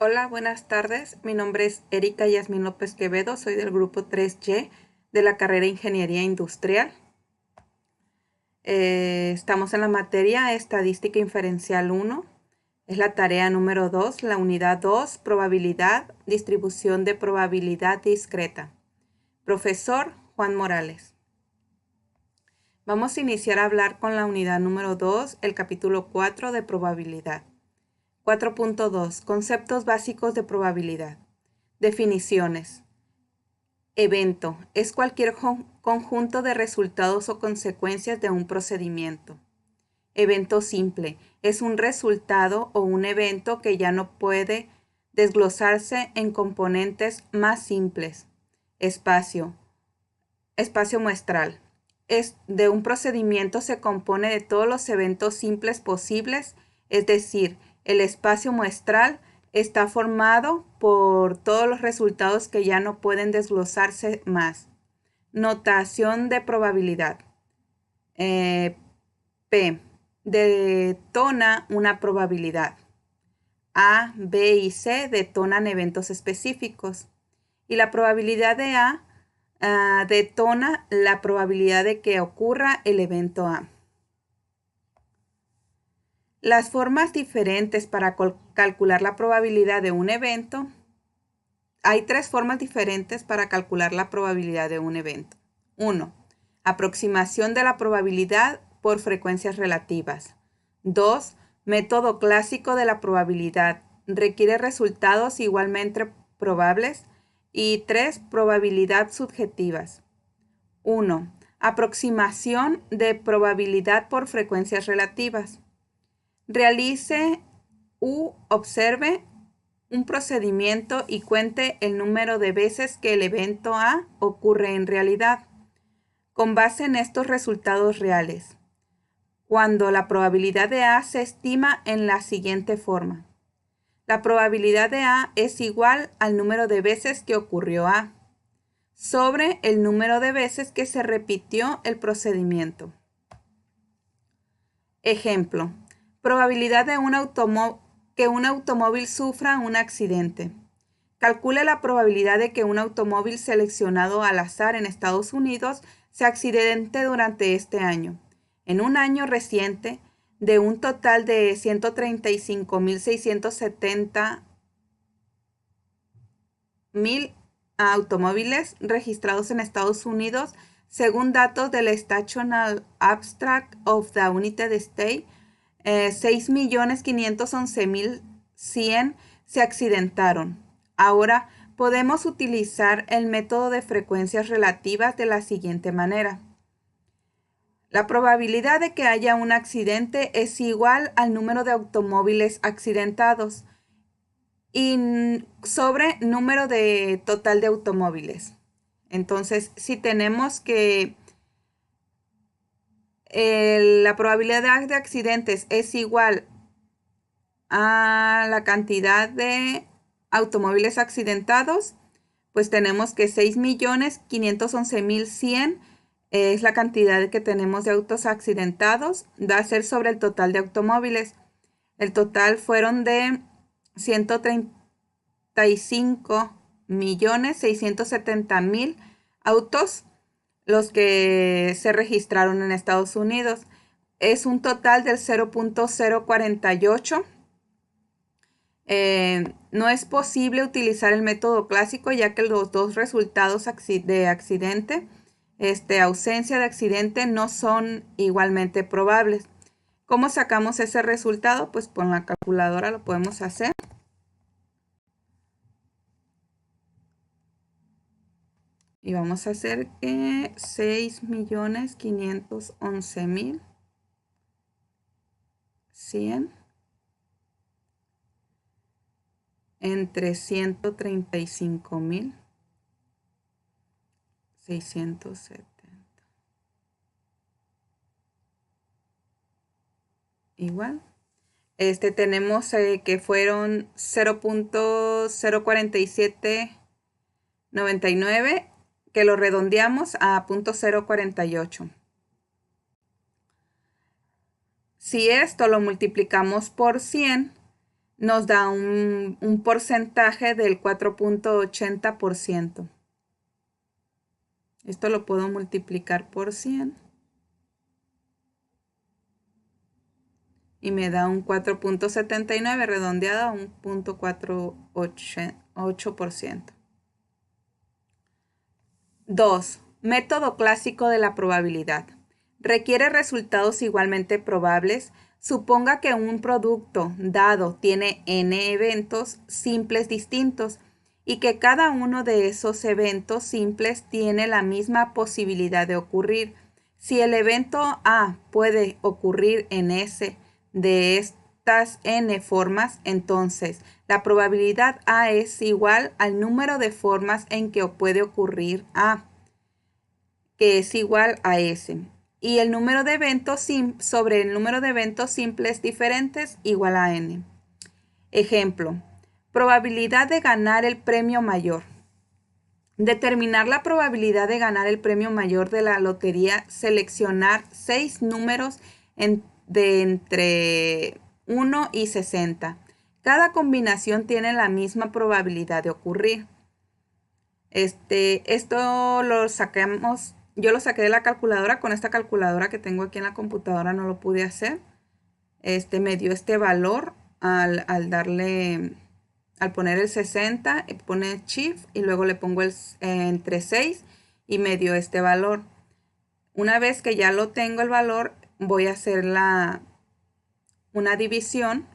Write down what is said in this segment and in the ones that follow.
Hola, buenas tardes. Mi nombre es Erika Yasmín López Quevedo. Soy del grupo 3Y de la carrera Ingeniería Industrial. Estamos en la materia Estadística Inferencial 1. Es la tarea número 2, la unidad 2, Probabilidad, Distribución de Probabilidad Discreta. Profesor Juan Morales. Vamos a iniciar a hablar con la unidad número 2, el capítulo 4 de probabilidad. 4.2. Conceptos básicos de probabilidad. Definiciones. Evento. Es cualquier conjunto de resultados o consecuencias de un procedimiento. Evento simple. Es un resultado o un evento que ya no puede desglosarse en componentes más simples. Espacio. Espacio muestral. De un procedimiento se compone de todos los eventos simples posibles, es decir, el espacio muestral está formado por todos los resultados que ya no pueden desglosarse más. Notación de probabilidad. P. Detona una probabilidad. A, B y C detonan eventos específicos. Y la probabilidad de A detona la probabilidad de que ocurra el evento A. Las formas diferentes para calcular la probabilidad de un evento. Hay tres formas diferentes para calcular la probabilidad de un evento. 1. Aproximación de la probabilidad por frecuencias relativas. 2. Método clásico de la probabilidad. Requiere resultados igualmente probables. Y 3. Probabilidad subjetivas. 1. Aproximación de probabilidad por frecuencias relativas. Realice u observe un procedimiento y cuente el número de veces que el evento A ocurre en realidad, con base en estos resultados reales, cuando la probabilidad de A se estima en la siguiente forma. La probabilidad de A es igual al número de veces que ocurrió A sobre el número de veces que se repitió el procedimiento. Ejemplo, probabilidad de que un automóvil sufra un accidente. Calcule la probabilidad de que un automóvil seleccionado al azar en Estados Unidos se accidente durante este año. En un año reciente, de un total de 135.670 automóviles registrados en Estados Unidos, según datos del Statistical Abstract of the United States, 6.511.100 se accidentaron. Ahora podemos utilizar el método de frecuencias relativas de la siguiente manera. La probabilidad de que haya un accidente es igual al número de automóviles accidentados y sobre número de total de automóviles. Entonces, si tenemos que la probabilidad de accidentes es igual a la cantidad de automóviles accidentados, pues tenemos que 6.511.100 es la cantidad que tenemos de autos accidentados, va a ser sobre el total de automóviles. El total fueron de 135.670.000 autos los que se registraron en Estados Unidos. Es un total del 0.048. No es posible utilizar el método clásico ya que los dos resultados de accidente, ausencia de accidente, no son igualmente probables. ¿Cómo sacamos ese resultado? Pues con la calculadora lo podemos hacer. Y vamos a hacer 6.511.100 entre 135.670. Igual. Tenemos que fueron 0.04799, que lo redondeamos a 0.048. Si esto lo multiplicamos por 100, nos da un porcentaje del 4.80%. Esto lo puedo multiplicar por 100 y me da un 4.79 redondeado a un 0.48%. 2. Método clásico de la probabilidad. Requiere resultados igualmente probables. Suponga que un producto dado tiene n eventos simples distintos y que cada uno de esos eventos simples tiene la misma posibilidad de ocurrir. Si el evento A puede ocurrir en S de estas n formas, entonces la probabilidad A es igual al número de formas en que puede ocurrir A, que es igual a S. Y el número de eventos sobre el número de eventos simples diferentes igual a n. Ejemplo, probabilidad de ganar el premio mayor. Determinar la probabilidad de ganar el premio mayor de la lotería, seleccionar 6 números de entre 1 y 60. Cada combinación tiene la misma probabilidad de ocurrir. Esto lo sacamos, yo lo saqué de la calculadora. Con esta calculadora que tengo aquí en la computadora no lo pude hacer. Me dio este valor al poner el 60, pone shift y luego le pongo entre 6 y me dio este valor. Una vez que ya lo tengo el valor, voy a hacer una división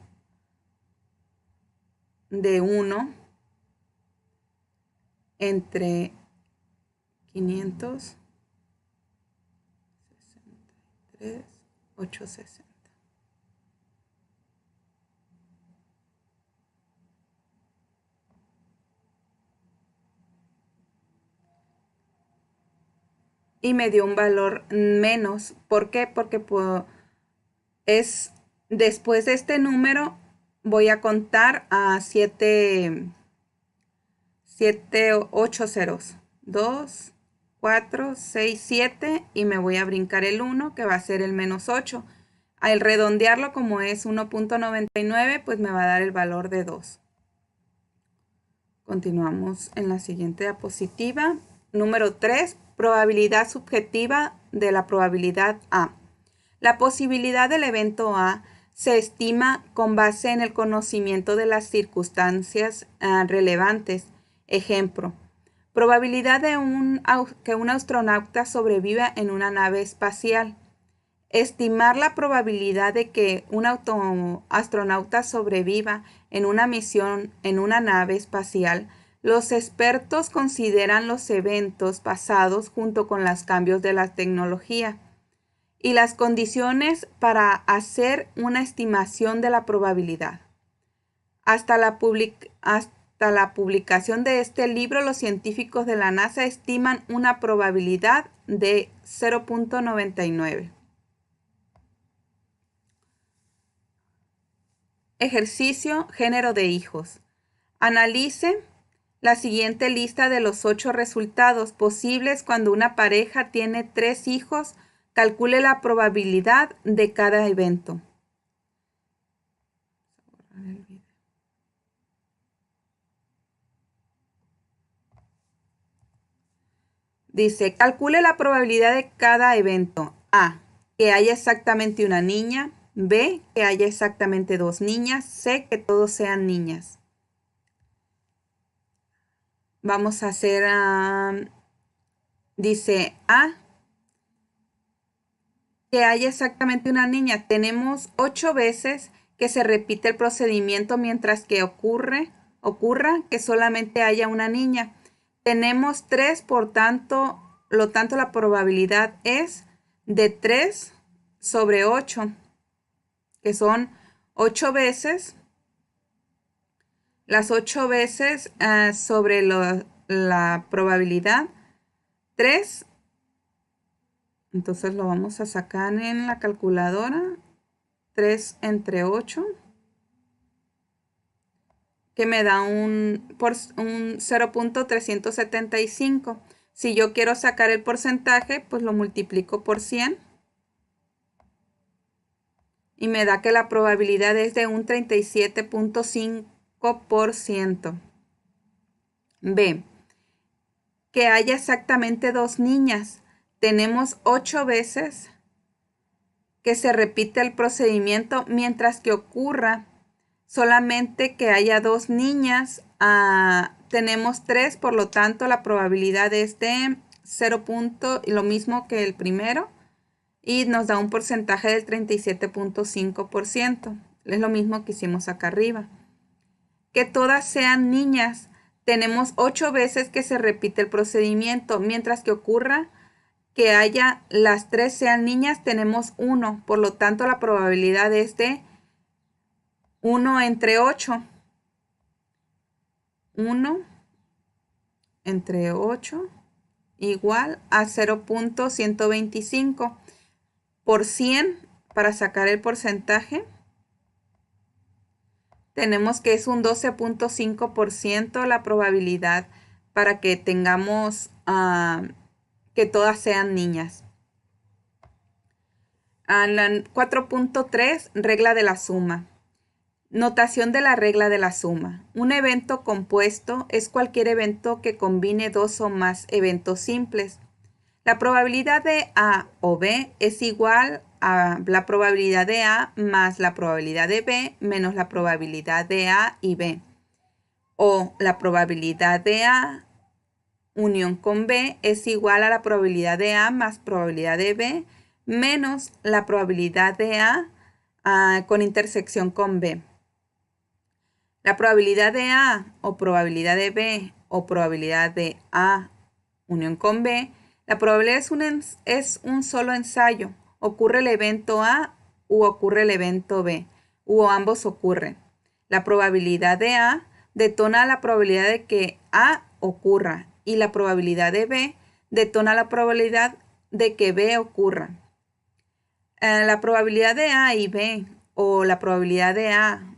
de 1 entre 563,860. Y me dio un valor menos. ¿Por qué? Porque después de este número voy a contar a 8 ceros. 2, 4, 6, 7 y me voy a brincar el 1 que va a ser el menos 8. Al redondearlo, como es 1.99, pues me va a dar el valor de 2. Continuamos en la siguiente diapositiva. Número 3, probabilidad subjetiva de la probabilidad A. La posibilidad del evento A se estima con base en el conocimiento de las circunstancias relevantes. Ejemplo, probabilidad de que un astronauta sobreviva en una nave espacial. Estimar la probabilidad de que un astronauta sobreviva en una misión en una nave espacial. Los expertos consideran los eventos pasados junto con los cambios de la tecnología y las condiciones para hacer una estimación de la probabilidad. Hasta la publicación de este libro, los científicos de la NASA estiman una probabilidad de 0.99. Ejercicio, género de hijos. Analice la siguiente lista de los 8 resultados posibles cuando una pareja tiene 3 hijos. Calcule la probabilidad de cada evento. Dice, calcule la probabilidad de cada evento. A, que haya exactamente una niña. B, que haya exactamente 2 niñas. C, que todos sean niñas. Vamos a hacer, dice A, que haya exactamente una niña. Tenemos 8 veces que se repite el procedimiento mientras que ocurra que solamente haya una niña. Tenemos 3, por tanto, la probabilidad es de 3 sobre 8, que son 8 veces. Las 8 veces sobre la probabilidad 3. Entonces lo vamos a sacar en la calculadora. 3 entre 8. Que me da un 0.375. Si yo quiero sacar el porcentaje, pues lo multiplico por 100. y me da que la probabilidad es de un 37.5%. B, que haya exactamente 2 niñas. Tenemos 8 veces que se repite el procedimiento, mientras que ocurra solamente que haya 2 niñas. Tenemos 3, por lo tanto la probabilidad es de 0. Lo mismo que el primero, y nos da un porcentaje del 37.5%. Es lo mismo que hicimos acá arriba. Que todas sean niñas. Tenemos 8 veces que se repite el procedimiento, mientras que ocurra que haya las 3 sean niñas, tenemos 1. Por lo tanto, la probabilidad es de 1 entre 8. 1 entre 8 igual a 0.125. Por 100, para sacar el porcentaje, tenemos que es un 12.5% la probabilidad para que tengamos que todas sean niñas. La 4.3, regla de la suma. Notación de la regla de la suma. Un evento compuesto es cualquier evento que combine 2 o más eventos simples. La probabilidad de A o B es igual a la probabilidad de A más la probabilidad de B menos la probabilidad de A y B. O la probabilidad de A unión con B es igual a la probabilidad de A más probabilidad de B menos la probabilidad de A con intersección con B. La probabilidad de A o probabilidad de B o probabilidad de A unión con B, la probabilidad es un solo ensayo. Ocurre el evento A u ocurre el evento B, u ambos ocurren. La probabilidad de A detona la probabilidad de que A ocurra y la probabilidad de B detona la probabilidad de que B ocurra. La probabilidad de A y B o la probabilidad de A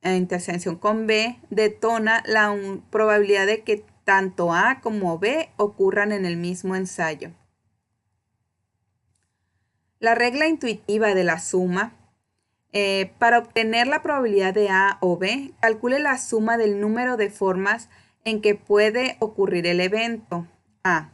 en intersección con B detona la probabilidad de que tanto A como B ocurran en el mismo ensayo. La regla intuitiva de la suma. Para obtener la probabilidad de A o B, calcule la suma del número de formas en que puede ocurrir el evento A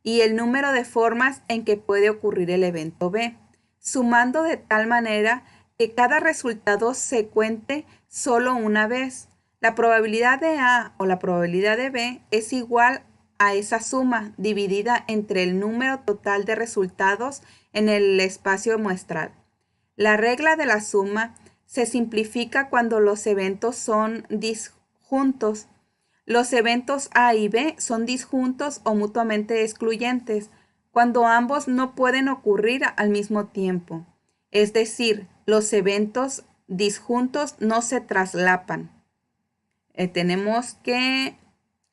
y el número de formas en que puede ocurrir el evento B, sumando de tal manera que cada resultado se cuente solo una vez. La probabilidad de A o la probabilidad de B es igual a esa suma dividida entre el número total de resultados en el espacio muestral. La regla de la suma se simplifica cuando los eventos son disjuntos. Los eventos A y B son disjuntos o mutuamente excluyentes cuando ambos no pueden ocurrir al mismo tiempo. Es decir, los eventos disjuntos no se traslapan. Tenemos que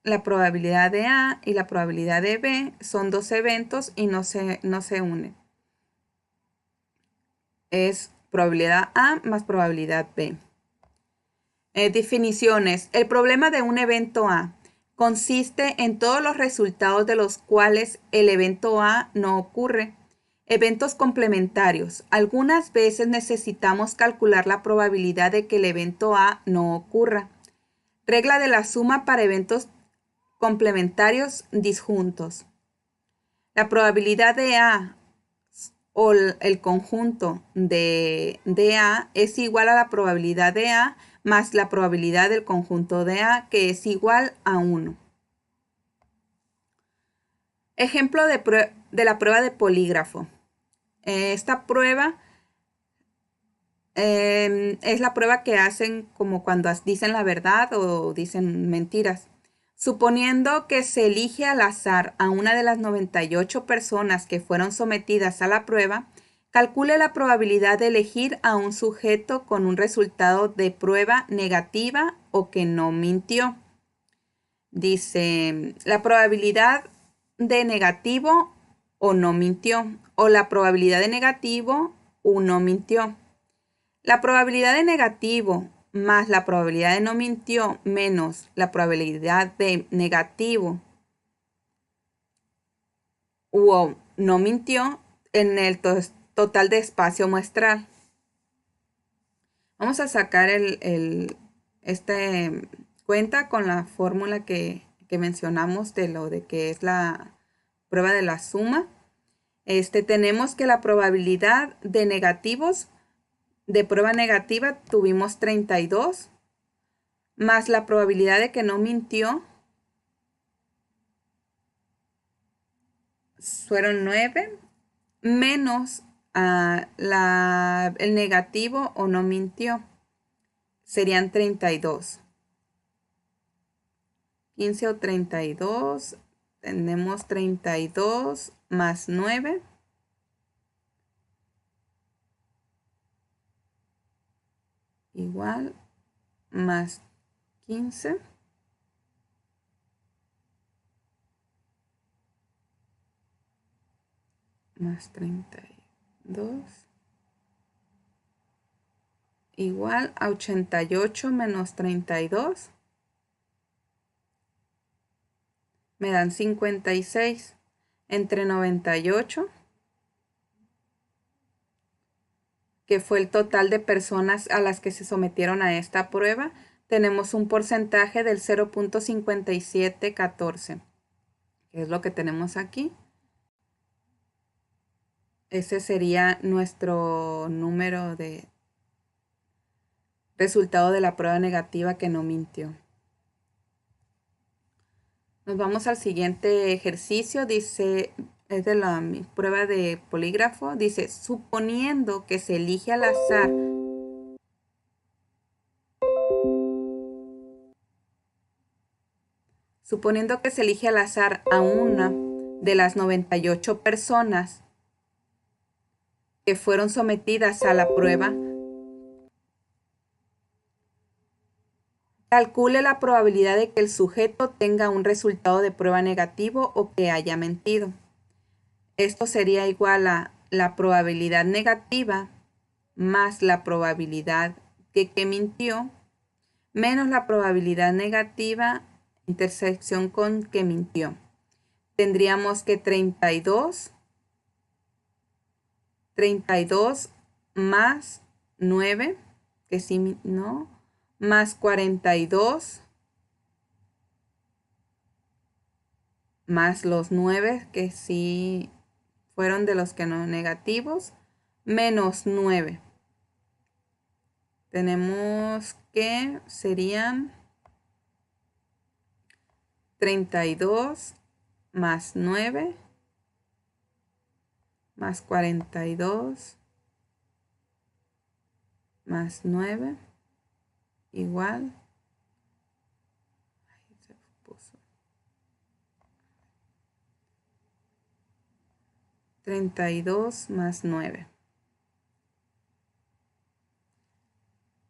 la probabilidad de A y la probabilidad de B son 2 eventos y no se unen. Es probabilidad A más probabilidad B. Definiciones. El problema de un evento A consiste en todos los resultados de los cuales el evento A no ocurre. Eventos complementarios. Algunas veces necesitamos calcular la probabilidad de que el evento A no ocurra. Regla de la suma para eventos complementarios disjuntos. La probabilidad de A o el conjunto de A es igual a la probabilidad de A más la probabilidad del conjunto de A, que es igual a 1. Ejemplo de la prueba de polígrafo. Esta prueba es la prueba que hacen como cuando dicen la verdad o dicen mentiras. Suponiendo que se elige al azar a una de las 98 personas que fueron sometidas a la prueba, calcule la probabilidad de elegir a un sujeto con un resultado de prueba negativa o que no mintió. Dice, la probabilidad de negativo o no mintió, o la probabilidad de negativo o no mintió. La probabilidad de negativo más la probabilidad de no mintió menos la probabilidad de negativo o no mintió en el total de espacio muestral. Vamos a sacar cuenta con la fórmula que mencionamos de lo de que es la prueba de la suma. Tenemos que la probabilidad de negativos de prueba negativa tuvimos 32, más la probabilidad de que no mintió fueron 9, menos el negativo o no mintió, serían 32. 15 o 32, tenemos 32 más 9. Igual, más 15. Más 32. Igual a 88 menos 32. Me dan 56. Entre 98, que fue el total de personas a las que se sometieron a esta prueba, tenemos un porcentaje del 0.5714, que es lo que tenemos aquí. Ese sería nuestro número de resultado de la prueba negativa que no mintió. Nos vamos al siguiente ejercicio. Dice, es de la prueba de polígrafo. Dice, suponiendo que se elige al azar a una de las 98 personas que fueron sometidas a la prueba, calcule la probabilidad de que el sujeto tenga un resultado de prueba negativo o que haya mentido. Esto sería igual a la probabilidad negativa más la probabilidad de que mintió, menos la probabilidad negativa intersección con que mintió. Tendríamos que 32 más 9, que sí, no, más 42, más los 9, que sí fueron de los que no negativos, menos 9. Tenemos que serían 32 más 9 más 42 más 9 igual 32 más 9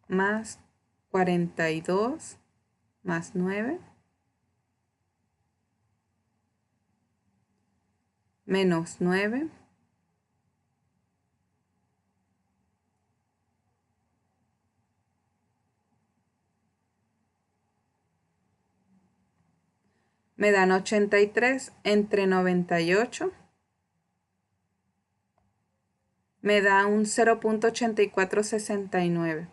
más 42 más 9 menos 9 me dan 83. Entre 98 me da un 0.8469.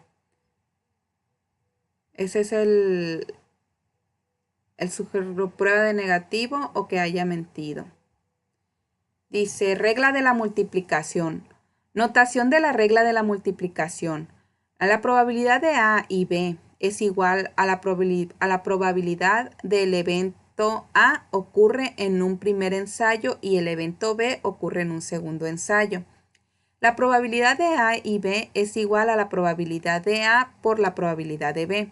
Ese es el sujeto prueba de negativo o que haya mentido. Dice, regla de la multiplicación. Notación de la regla de la multiplicación. A la probabilidad de A y B es igual a la probabilidad del evento A ocurre en un primer ensayo y el evento B ocurre en un segundo ensayo. La probabilidad de A y B es igual a la probabilidad de A por la probabilidad de B.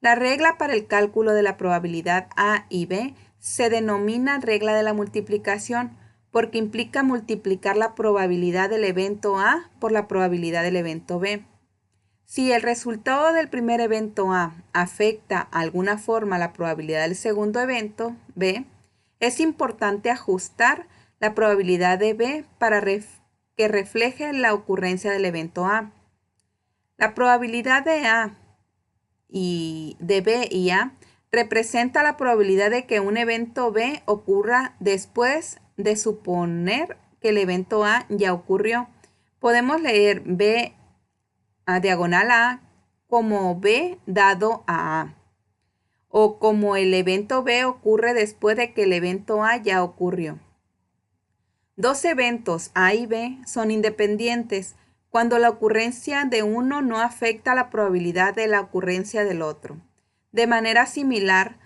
La regla para el cálculo de la probabilidad A y B se denomina regla de la multiplicación porque implica multiplicar la probabilidad del evento A por la probabilidad del evento B. Si el resultado del primer evento A afecta de alguna forma la probabilidad del segundo evento B, es importante ajustar la probabilidad de B para que refleje la ocurrencia del evento A. La probabilidad de A y de B y A representa la probabilidad de que un evento B ocurra después de suponer que el evento A ya ocurrió. Podemos leer B a diagonal A como B dado a A, o como el evento B ocurre después de que el evento A ya ocurrió. Dos eventos A y B son independientes cuando la ocurrencia de uno no afecta la probabilidad de la ocurrencia del otro. De manera similar,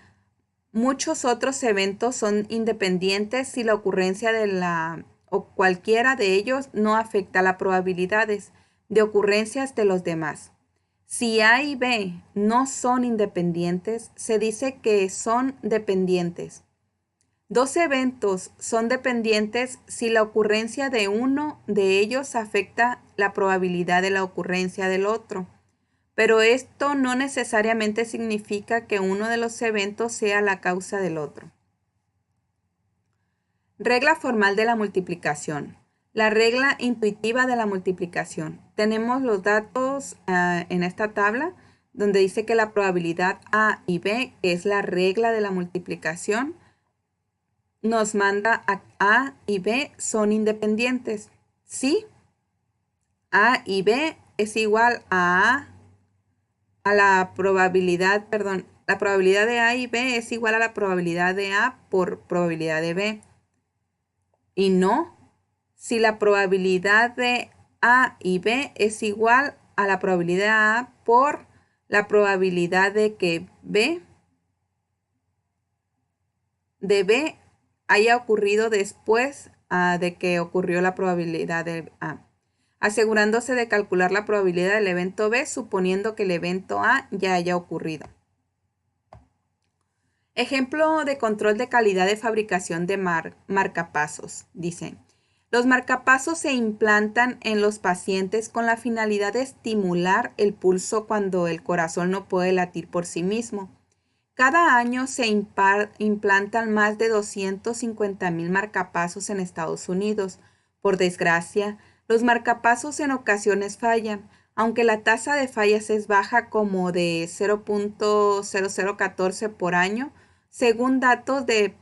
muchos otros eventos son independientes si la ocurrencia de o cualquiera de ellos no afecta las probabilidades de ocurrencias de los demás. Si A y B no son independientes, se dice que son dependientes. Dos eventos son dependientes si la ocurrencia de uno de ellos afecta la probabilidad de la ocurrencia del otro. Pero esto no necesariamente significa que uno de los eventos sea la causa del otro. Regla formal de la multiplicación. La regla intuitiva de la multiplicación. Tenemos los datos en esta tabla donde dice que la probabilidad A y B, que es la regla de la multiplicación, nos manda A y B son independientes. ¿Sí? A y B es igual a la probabilidad, perdón, la probabilidad de A y B es igual a la probabilidad de A por probabilidad de B. Y no, si la probabilidad de A y B es igual a la probabilidad de A por la probabilidad de que B haya ocurrido después de que ocurrió la probabilidad de A, asegurándose de calcular la probabilidad del evento B suponiendo que el evento A ya haya ocurrido. Ejemplo de control de calidad de fabricación de marcapasos. Dice, los marcapasos se implantan en los pacientes con la finalidad de estimular el pulso cuando el corazón no puede latir por sí mismo. Cada año se implantan más de 250,000 marcapasos en Estados Unidos. Por desgracia, los marcapasos en ocasiones fallan, aunque la tasa de fallas es baja como de 0.0014 por año, según datos de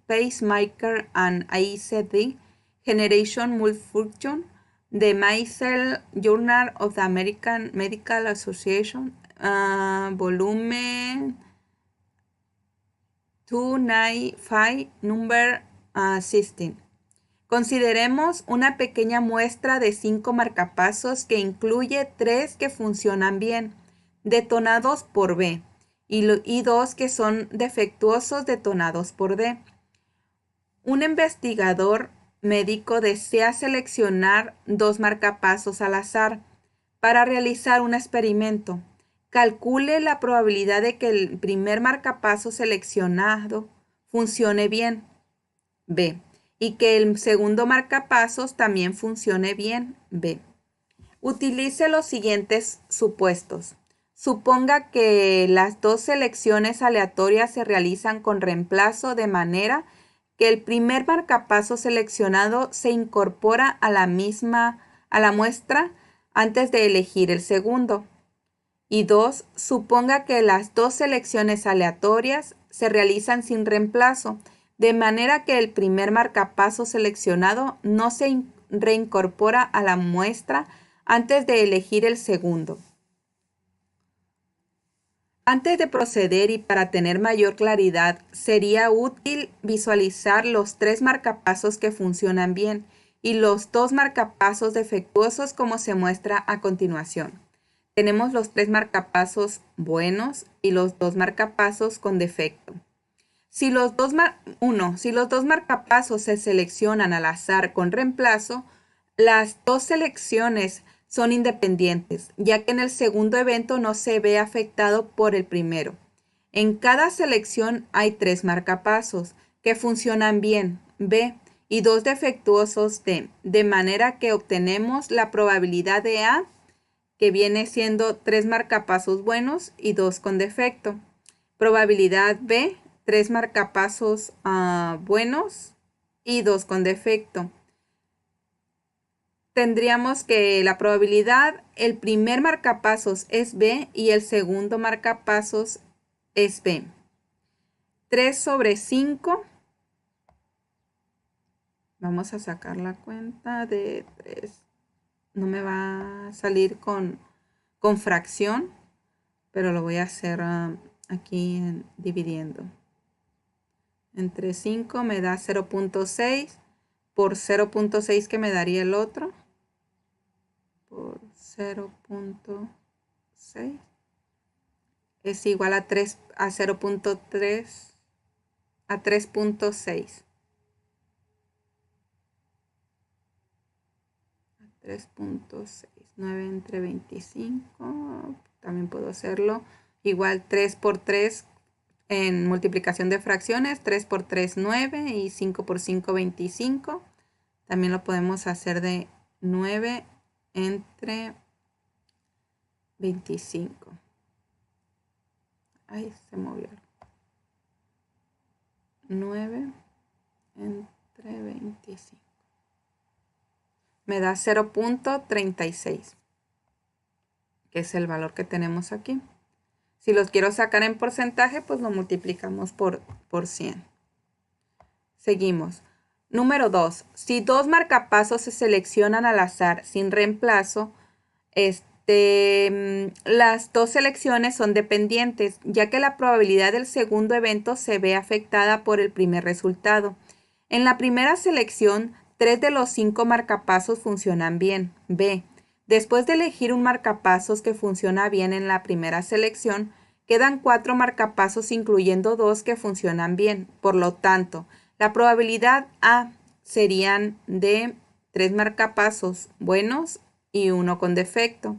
Pacemaker and ACD, Generation Multifunction, de Maisel Journal of the American Medical Association, volumen 295, number 16. Consideremos una pequeña muestra de 5 marcapasos que incluye 3 que funcionan bien, detonados por B, y 2 que son defectuosos detonados por D. Un investigador médico desea seleccionar 2 marcapasos al azar para realizar un experimento. Calcule la probabilidad de que el primer marcapaso seleccionado funcione bien, B, y que el segundo marcapasos también funcione bien, B. Utilice los siguientes supuestos. Suponga que las 2 selecciones aleatorias se realizan con reemplazo de manera que el primer marcapaso seleccionado se incorpora a la muestra antes de elegir el segundo. Y 2, suponga que las 2 selecciones aleatorias se realizan sin reemplazo, de manera que el primer marcapaso seleccionado no se reincorpora a la muestra antes de elegir el segundo. Antes de proceder y para tener mayor claridad, sería útil visualizar los 3 marcapasos que funcionan bien y los 2 marcapasos defectuosos como se muestra a continuación. Tenemos los 3 marcapasos buenos y los 2 marcapasos con defecto. Si los dos marcapasos se seleccionan al azar con reemplazo, las 2 selecciones son independientes, ya que en el segundo evento no se ve afectado por el primero. En cada selección hay 3 marcapasos que funcionan bien, B, y 2 defectuosos, D, de manera que obtenemos la probabilidad de A, que viene siendo 3 marcapasos buenos y 2 con defecto. Probabilidad B, 3 marcapasos buenos y 2 con defecto. Tendríamos que la probabilidad, el primer marcapasos es B y el segundo marcapasos es B. 3 sobre 5. Vamos a sacar la cuenta de 3. No me va a salir con con fracción, pero lo voy a hacer aquí dividiendo. Entre 5 me da 0.6 por 0.6 que me daría el otro. Por 0.6 es igual a 0.3 a 3.6. 3.6, 9 entre 25, también puedo hacerlo igual 3 por 3 en multiplicación de fracciones, 3 por 3, 9 y 5 por 5, 25. También lo podemos hacer de 9 entre 25. Ahí se movió. 9 entre 25. Me da 0.36, que es el valor que tenemos aquí. Si los quiero sacar en porcentaje, pues lo multiplicamos por 100. Seguimos. Número 2. Si dos marcapasos se seleccionan al azar sin reemplazo, las dos selecciones son dependientes, ya que la probabilidad del segundo evento se ve afectada por el primer resultado. En la primera selección, 3 de los 5 marcapasos funcionan bien. B. Después de elegir un marcapasos que funciona bien en la primera selección, quedan 4 marcapasos incluyendo 2 que funcionan bien. Por lo tanto, la probabilidad A serían de 3 marcapasos buenos y 1 con defecto.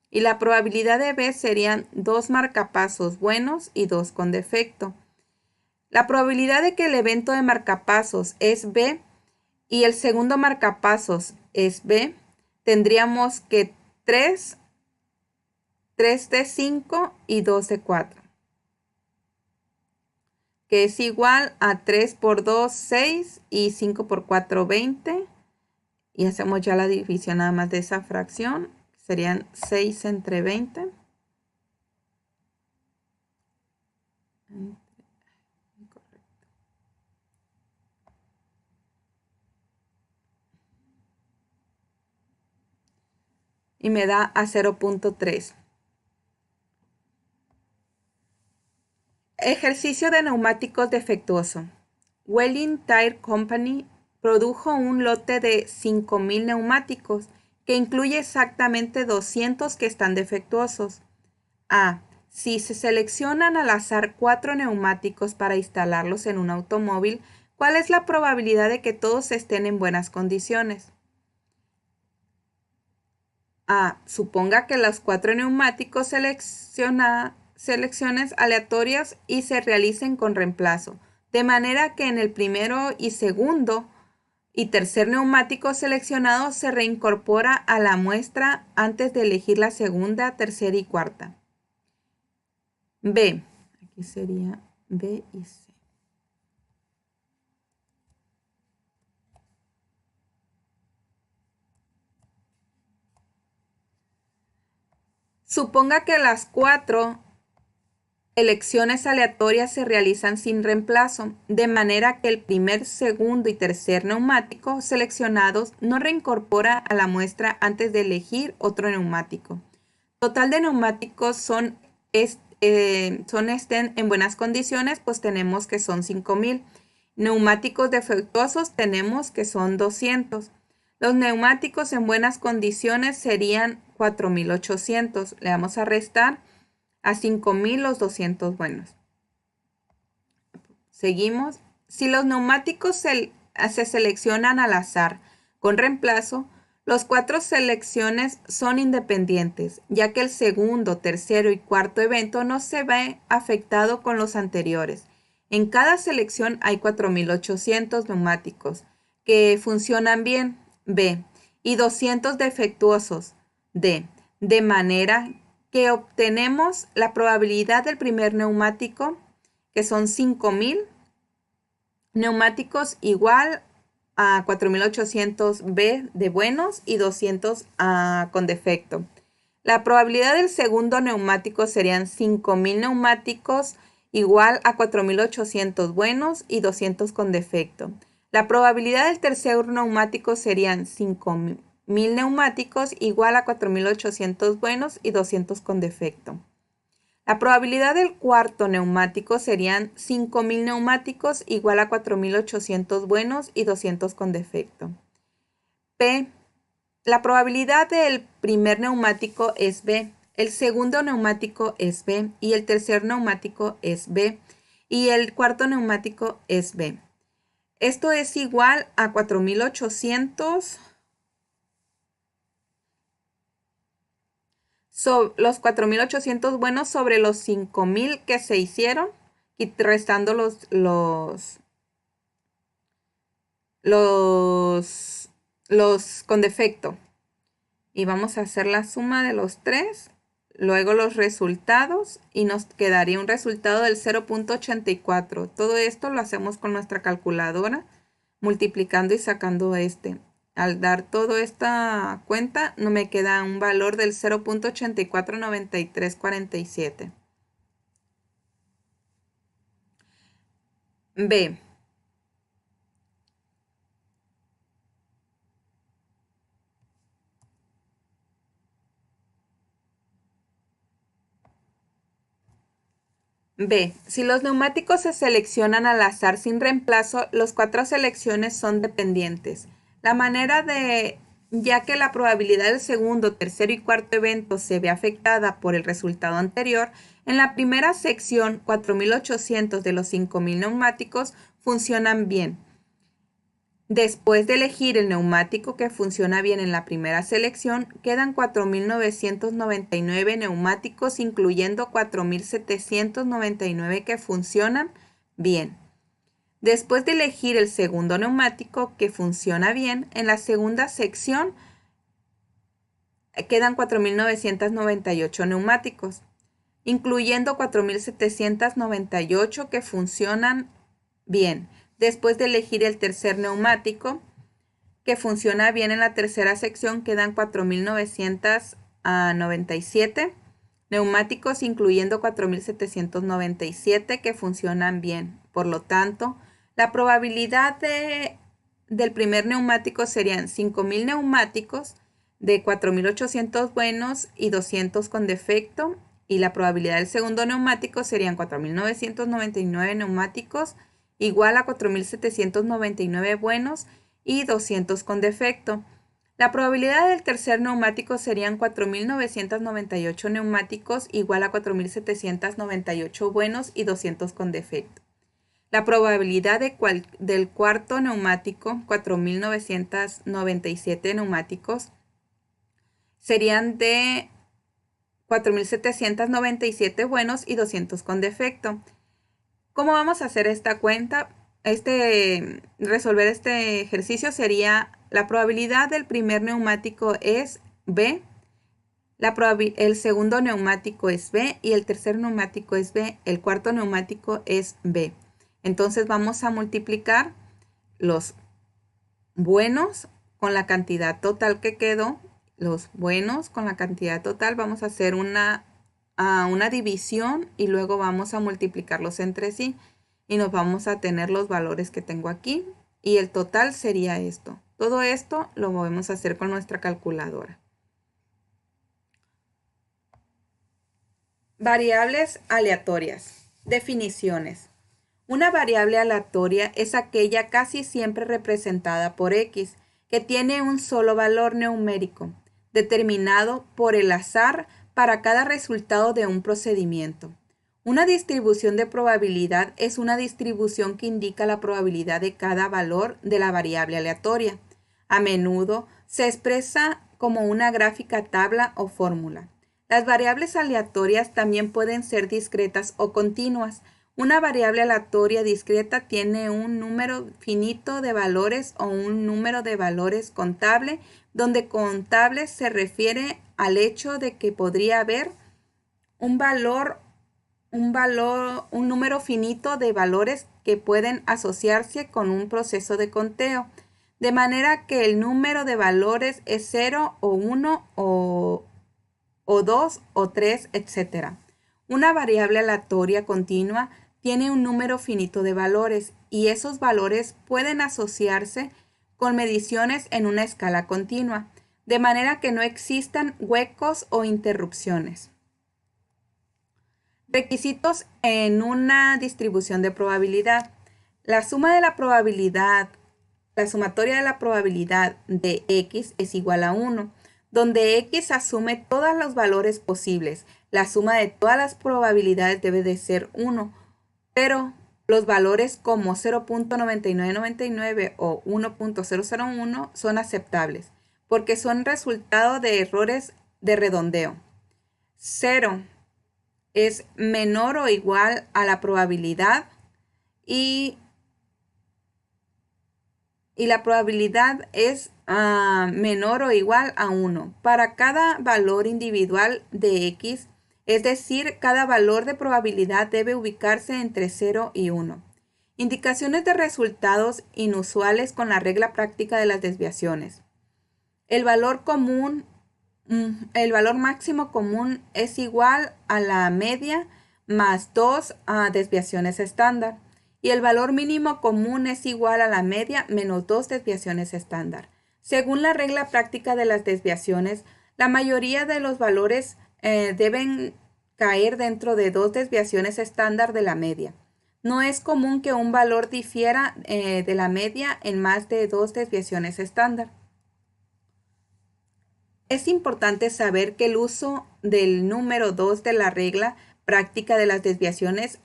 Y la probabilidad de B serían 2 marcapasos buenos y 2 con defecto. La probabilidad de que el evento de marcapasos es B y el segundo marcapasos es B, tendríamos que 3 de 5 y 2 de 4, que es igual a 3 por 2, 6 y 5 por 4, 20. Y hacemos ya la división nada más de esa fracción. Serían 6 entre 20. Y me da a 0.3. Ejercicio de neumáticos defectuoso. Welling Tire Company produjo un lote de 5,000 neumáticos que incluye exactamente 200 que están defectuosos. A. Si se seleccionan al azar 4 neumáticos para instalarlos en un automóvil, ¿cuál es la probabilidad de que todos estén en buenas condiciones? A. Suponga que los 4 neumáticos selecciones aleatorias y se realicen con reemplazo, de manera que en el primero y segundo y tercer neumático seleccionado se reincorpora a la muestra antes de elegir la segunda, tercera y cuarta. B. Aquí sería B y C. Suponga que las 4 elecciones aleatorias se realizan sin reemplazo, de manera que el primer, segundo y tercer neumático seleccionados no reincorpora a la muestra antes de elegir otro neumático. Total de neumáticos estén en buenas condiciones, pues tenemos que son 5,000. Neumáticos defectuosos tenemos que son 200. Los neumáticos en buenas condiciones serían 4,800. Le vamos a restar a 5,000 los 200 buenos. Seguimos. Si los neumáticos se seleccionan al azar con reemplazo, los 4 selecciones son independientes, ya que el segundo, tercero y cuarto evento no se ve afectado con los anteriores. En cada selección hay 4,800 neumáticos que funcionan bien, B, y 200 defectuosos, D, de manera que obtenemos la probabilidad del primer neumático, que son 5,000 neumáticos, igual a 4,800 B de buenos y 200 con defecto. La probabilidad del segundo neumático serían 5,000 neumáticos igual a 4,800 buenos y 200 con defecto. La probabilidad del tercer neumático serían 5,000 1000 neumáticos igual a 4800 buenos y 200 con defecto. La probabilidad del cuarto neumático serían 5000 neumáticos igual a 4800 buenos y 200 con defecto. P. La probabilidad del primer neumático es B, el segundo neumático es B y el tercer neumático es B y el cuarto neumático es B. Esto es igual a 4800 los 4800 buenos sobre los 5000 que se hicieron y restando los con defecto. Y vamos a hacer la suma de los tres, luego los resultados y nos quedaría un resultado del 0.84. Todo esto lo hacemos con nuestra calculadora, multiplicando y sacando este. Al dar toda esta cuenta, no me queda un valor del 0.849347. B. B. Si los neumáticos se seleccionan al azar sin reemplazo, las 4 selecciones son dependientes. La manera de, ya que la probabilidad del segundo, tercero y cuarto evento se ve afectada por el resultado anterior, en la primera sección 4800 de los 5000 neumáticos funcionan bien. Después de elegir el neumático que funciona bien en la primera selección, quedan 4999 neumáticos, incluyendo 4799 que funcionan bien. Después de elegir el segundo neumático que funciona bien, en la segunda sección quedan 4998 neumáticos, incluyendo 4798 que funcionan bien. Después de elegir el tercer neumático que funciona bien en la tercera sección, quedan 4997 neumáticos, incluyendo 4797 que funcionan bien. Por lo tanto, la probabilidad del primer neumático serían 5000 neumáticos de 4800 buenos y 200 con defecto. Y la probabilidad del segundo neumático serían 4999 neumáticos igual a 4799 buenos y 200 con defecto. La probabilidad del tercer neumático serían 4998 neumáticos igual a 4798 buenos y 200 con defecto. La probabilidad del cuarto neumático, 4997 neumáticos, serían de 4797 buenos y 200 con defecto. ¿Cómo vamos a hacer esta cuenta? Resolver este ejercicio sería la probabilidad del primer neumático es B, el segundo neumático es B y el tercer neumático es B, el cuarto neumático es B. Entonces vamos a multiplicar los buenos con la cantidad total que quedó, los buenos con la cantidad total, vamos a hacer una división y luego vamos a multiplicarlos entre sí y nos vamos a tener los valores que tengo aquí y el total sería esto. Todo esto lo podemos hacer con nuestra calculadora. Variables aleatorias. Definiciones. Una variable aleatoria es aquella casi siempre representada por X, que tiene un solo valor numérico, determinado por el azar para cada resultado de un procedimiento. Una distribución de probabilidad es una distribución que indica la probabilidad de cada valor de la variable aleatoria. A menudo se expresa como una gráfica, tabla o fórmula. Las variables aleatorias también pueden ser discretas o continuas. Una variable aleatoria discreta tiene un número finito de valores o un número de valores contable, donde contable se refiere al hecho de que podría haber un número finito de valores que pueden asociarse con un proceso de conteo, de manera que el número de valores es 0 o 1 o 2 o 3, etc. Una variable aleatoria continua tiene un número finito de valores y esos valores pueden asociarse con mediciones en una escala continua. de manera que no existan huecos o interrupciones. Requisitos en una distribución de probabilidad. La sumatoria de la probabilidad de X es igual a 1, donde X asume todos los valores posibles. La suma de todas las probabilidades debe de ser 1, pero los valores como 0.9999 o 1.001 son aceptables, porque son resultado de errores de redondeo. 0 es menor o igual a la probabilidad y la probabilidad es menor o igual a 1 para cada valor individual de X, es decir, cada valor de probabilidad debe ubicarse entre 0 y 1. Indicaciones de resultados inusuales con la regla práctica de las desviaciones. El valor máximo común es igual a la media más 2 desviaciones estándar. Y el valor mínimo común es igual a la media menos 2 desviaciones estándar. Según la regla práctica de las desviaciones, la mayoría de los valores deben caer dentro de 2 desviaciones estándar de la media. No es común que un valor difiera de la media en más de 2 desviaciones estándar. Es importante saber que el uso del número 2 de la regla práctica de las desviaciones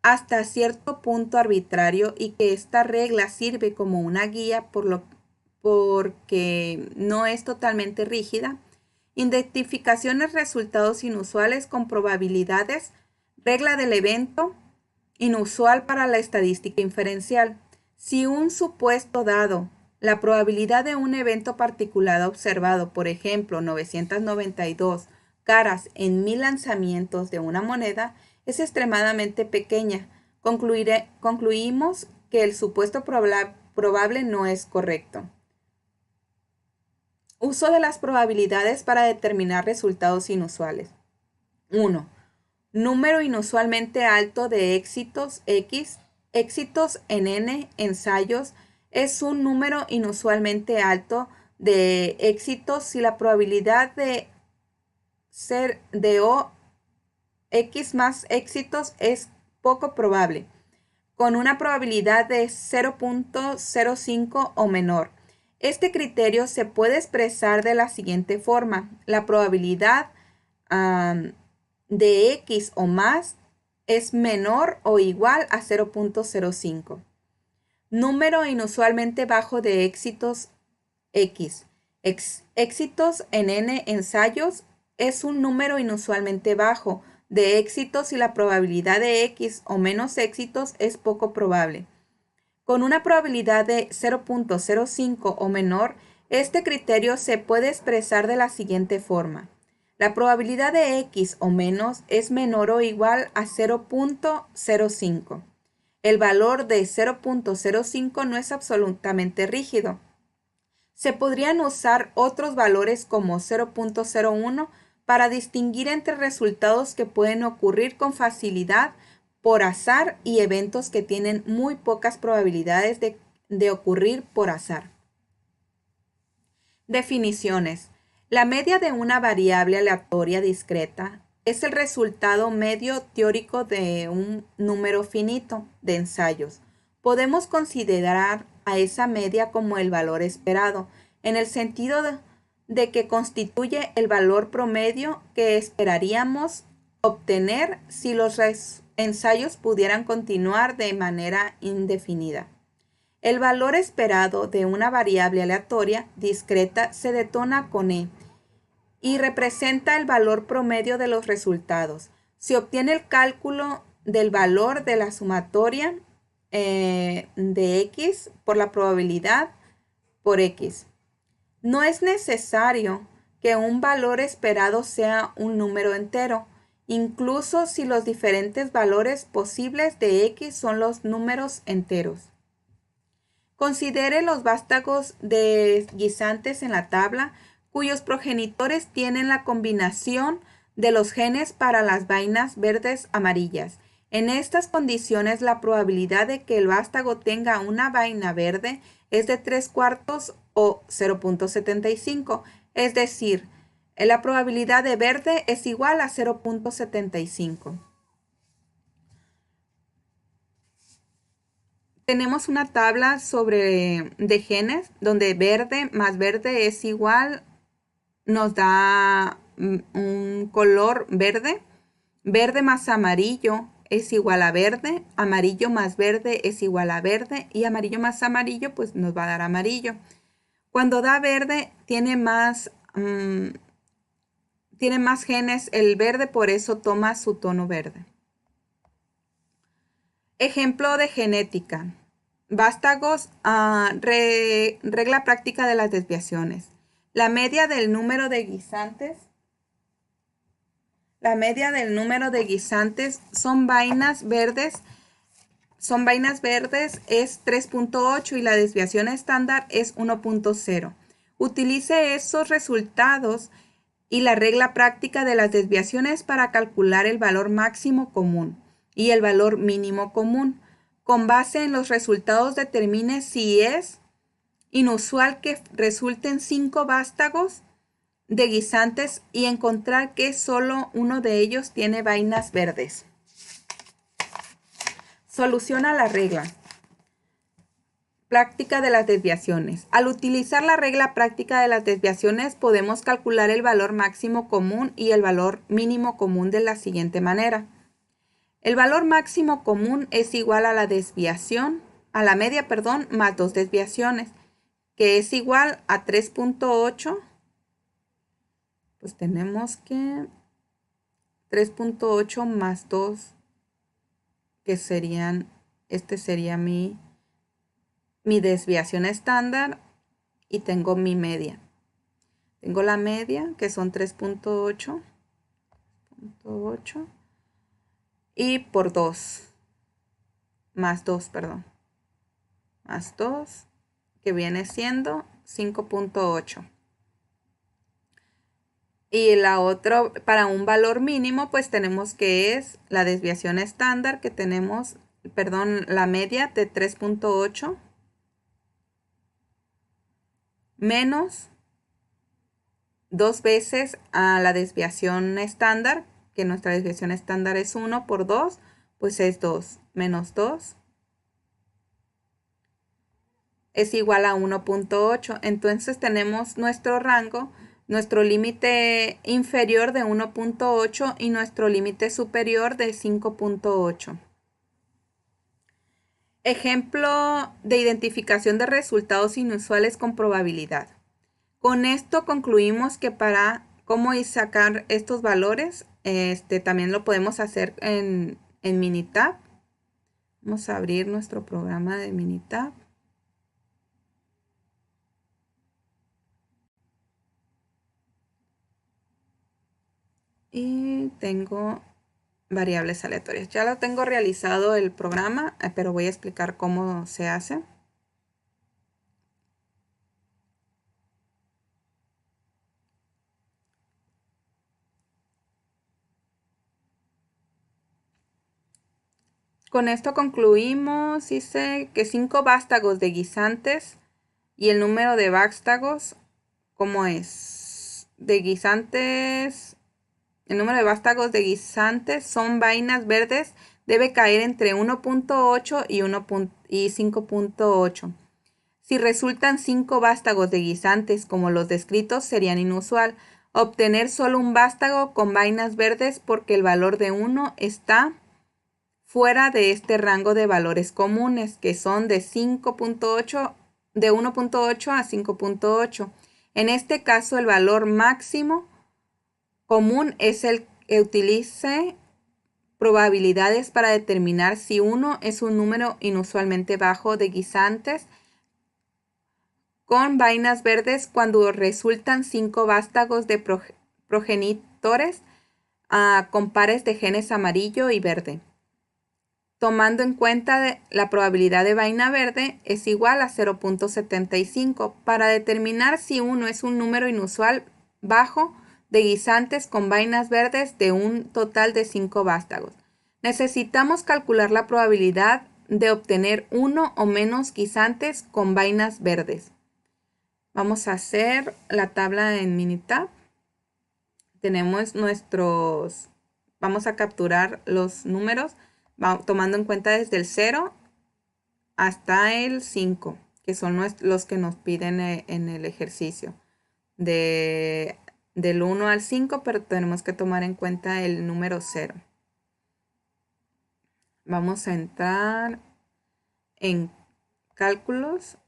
hasta cierto punto arbitrario y que esta regla sirve como una guía porque no es totalmente rígida. Identificaciones resultados inusuales con probabilidades, regla del evento inusual para la estadística inferencial. Si un supuesto dado, la probabilidad de un evento particular observado, por ejemplo, 992 caras en 1000 lanzamientos de una moneda, es extremadamente pequeña, concluimos que el supuesto probable no es correcto. Uso de las probabilidades para determinar resultados inusuales. 1. Número inusualmente alto de éxitos X. Éxitos en N ensayos es un número inusualmente alto de éxitos si la probabilidad de ser de O X más éxitos es poco probable, con una probabilidad de 0.05 o menor. Este criterio se puede expresar de la siguiente forma. La probabilidad de X o más es menor o igual a 0.05. Número inusualmente bajo de éxitos X. Éxitos en N ensayos es un número inusualmente bajo de éxitos y la probabilidad de X o menos éxitos es poco probable. Con una probabilidad de 0.05 o menor, este criterio se puede expresar de la siguiente forma. La probabilidad de X o menos es menor o igual a 0.05. El valor de 0.05 no es absolutamente rígido. Se podrían usar otros valores como 0.01 para distinguir entre resultados que pueden ocurrir con facilidad por azar y eventos que tienen muy pocas probabilidades de ocurrir por azar. Definiciones. La media de una variable aleatoria discreta es el resultado medio teórico de un número finito de ensayos. Podemos considerar a esa media como el valor esperado, en el sentido de que constituye el valor promedio que esperaríamos obtener si los ensayos pudieran continuar de manera indefinida. El valor esperado de una variable aleatoria discreta se detona con E y representa el valor promedio de los resultados. Se obtiene el cálculo del valor de la sumatoria de X por la probabilidad por X. No es necesario que un valor esperado sea un número entero, incluso si los diferentes valores posibles de X son los números enteros. Considere los vástagos deslizantes en la tabla cuyos progenitores tienen la combinación de los genes para las vainas verdes amarillas. En estas condiciones, la probabilidad de que el vástago tenga una vaina verde es de 3/4 o 0.75. Es decir, la probabilidad de verde es igual a 0.75. Tenemos una tabla de genes donde verde más verde es igual, nos da un color verde. Verde más amarillo es igual a verde, amarillo más verde es igual a verde y amarillo más amarillo pues nos va a dar amarillo. Cuando da verde tiene más genes el verde, por eso toma su tono verde. Ejemplo de genética. Vástagos, regla práctica de las desviaciones. La media del número de guisantes son vainas verdes es 3.8 y la desviación estándar es 1.0. Utilice esos resultados y la regla práctica de las desviaciones para calcular el valor máximo común y el valor mínimo común. Con base en los resultados determine si es inusual que resulten 5 vástagos de guisantes y encontrar que solo uno de ellos tiene vainas verdes. Soluciona la regla. Práctica de las desviaciones. Al utilizar la regla práctica de las desviaciones podemos calcular el valor máximo común y el valor mínimo común de la siguiente manera. El valor máximo común es igual a la media, más 2 desviaciones, que es igual a 3.8. Pues tenemos que 3.8 más 2, que serían, sería mi desviación estándar y tengo mi media. Tengo la media, que son 3.8 y por 2, más 2, que viene siendo 5.8. Y la otra, para un valor mínimo, pues tenemos que es la desviación estándar que tenemos, la media de 3.8 menos 2 veces a la desviación estándar, que nuestra desviación estándar es 1 por 2, pues es 2 menos 2 es igual a 1.8. Entonces tenemos nuestro rango, nuestro límite inferior de 1.8 y nuestro límite superior de 5.8. Ejemplo de identificación de resultados inusuales con probabilidad. Con esto concluimos que para cómo sacar estos valores, también lo podemos hacer en Minitab. Vamos a abrir nuestro programa de Minitab. Y tengo variables aleatorias. Ya lo tengo realizado el programa, pero voy a explicar cómo se hace. Con esto concluimos, dice que 5 vástagos de guisantes y el número de vástagos, ¿cómo es? De guisantes, el número de vástagos de guisantes son vainas verdes, debe caer entre 1.8 y 5.8. Si resultan 5 vástagos de guisantes como los descritos, serían inusual. Obtener solo un vástago con vainas verdes porque el valor de 1 está fuera de este rango de valores comunes, que son de 1.8 a 5.8. En este caso, el valor máximo común es el que utilice probabilidades para determinar si 1 es un número inusualmente bajo de guisantes con vainas verdes cuando resultan 5 vástagos de progenitores con pares de genes amarillo y verde. Tomando en cuenta la probabilidad de vaina verde es igual a 0.75 para determinar si 1 es un número inusual bajo de guisantes con vainas verdes de un total de 5 vástagos. Necesitamos calcular la probabilidad de obtener 1 o menos guisantes con vainas verdes. Vamos a hacer la tabla en Minitab. Tenemos vamos a capturar los números tomando en cuenta desde el 0 hasta el 5, que son los que nos piden en el ejercicio. Del 1 al 5, pero tenemos que tomar en cuenta el número 0. Vamos a entrar en cálculos,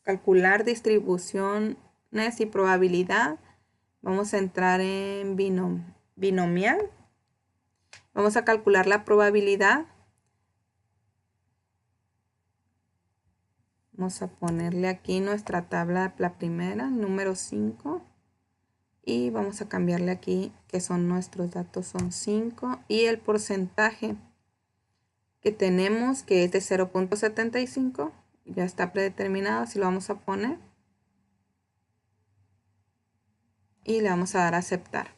calcular distribuciones y probabilidad. Vamos a entrar en binomial. Vamos a calcular la probabilidad. Vamos a ponerle aquí nuestra tabla, la primera, número 5. Y vamos a cambiarle aquí que son nuestros datos, son 5. Y el porcentaje que tenemos, que es de 0.75, ya está predeterminado, así lo vamos a poner. Y le vamos a dar a aceptar.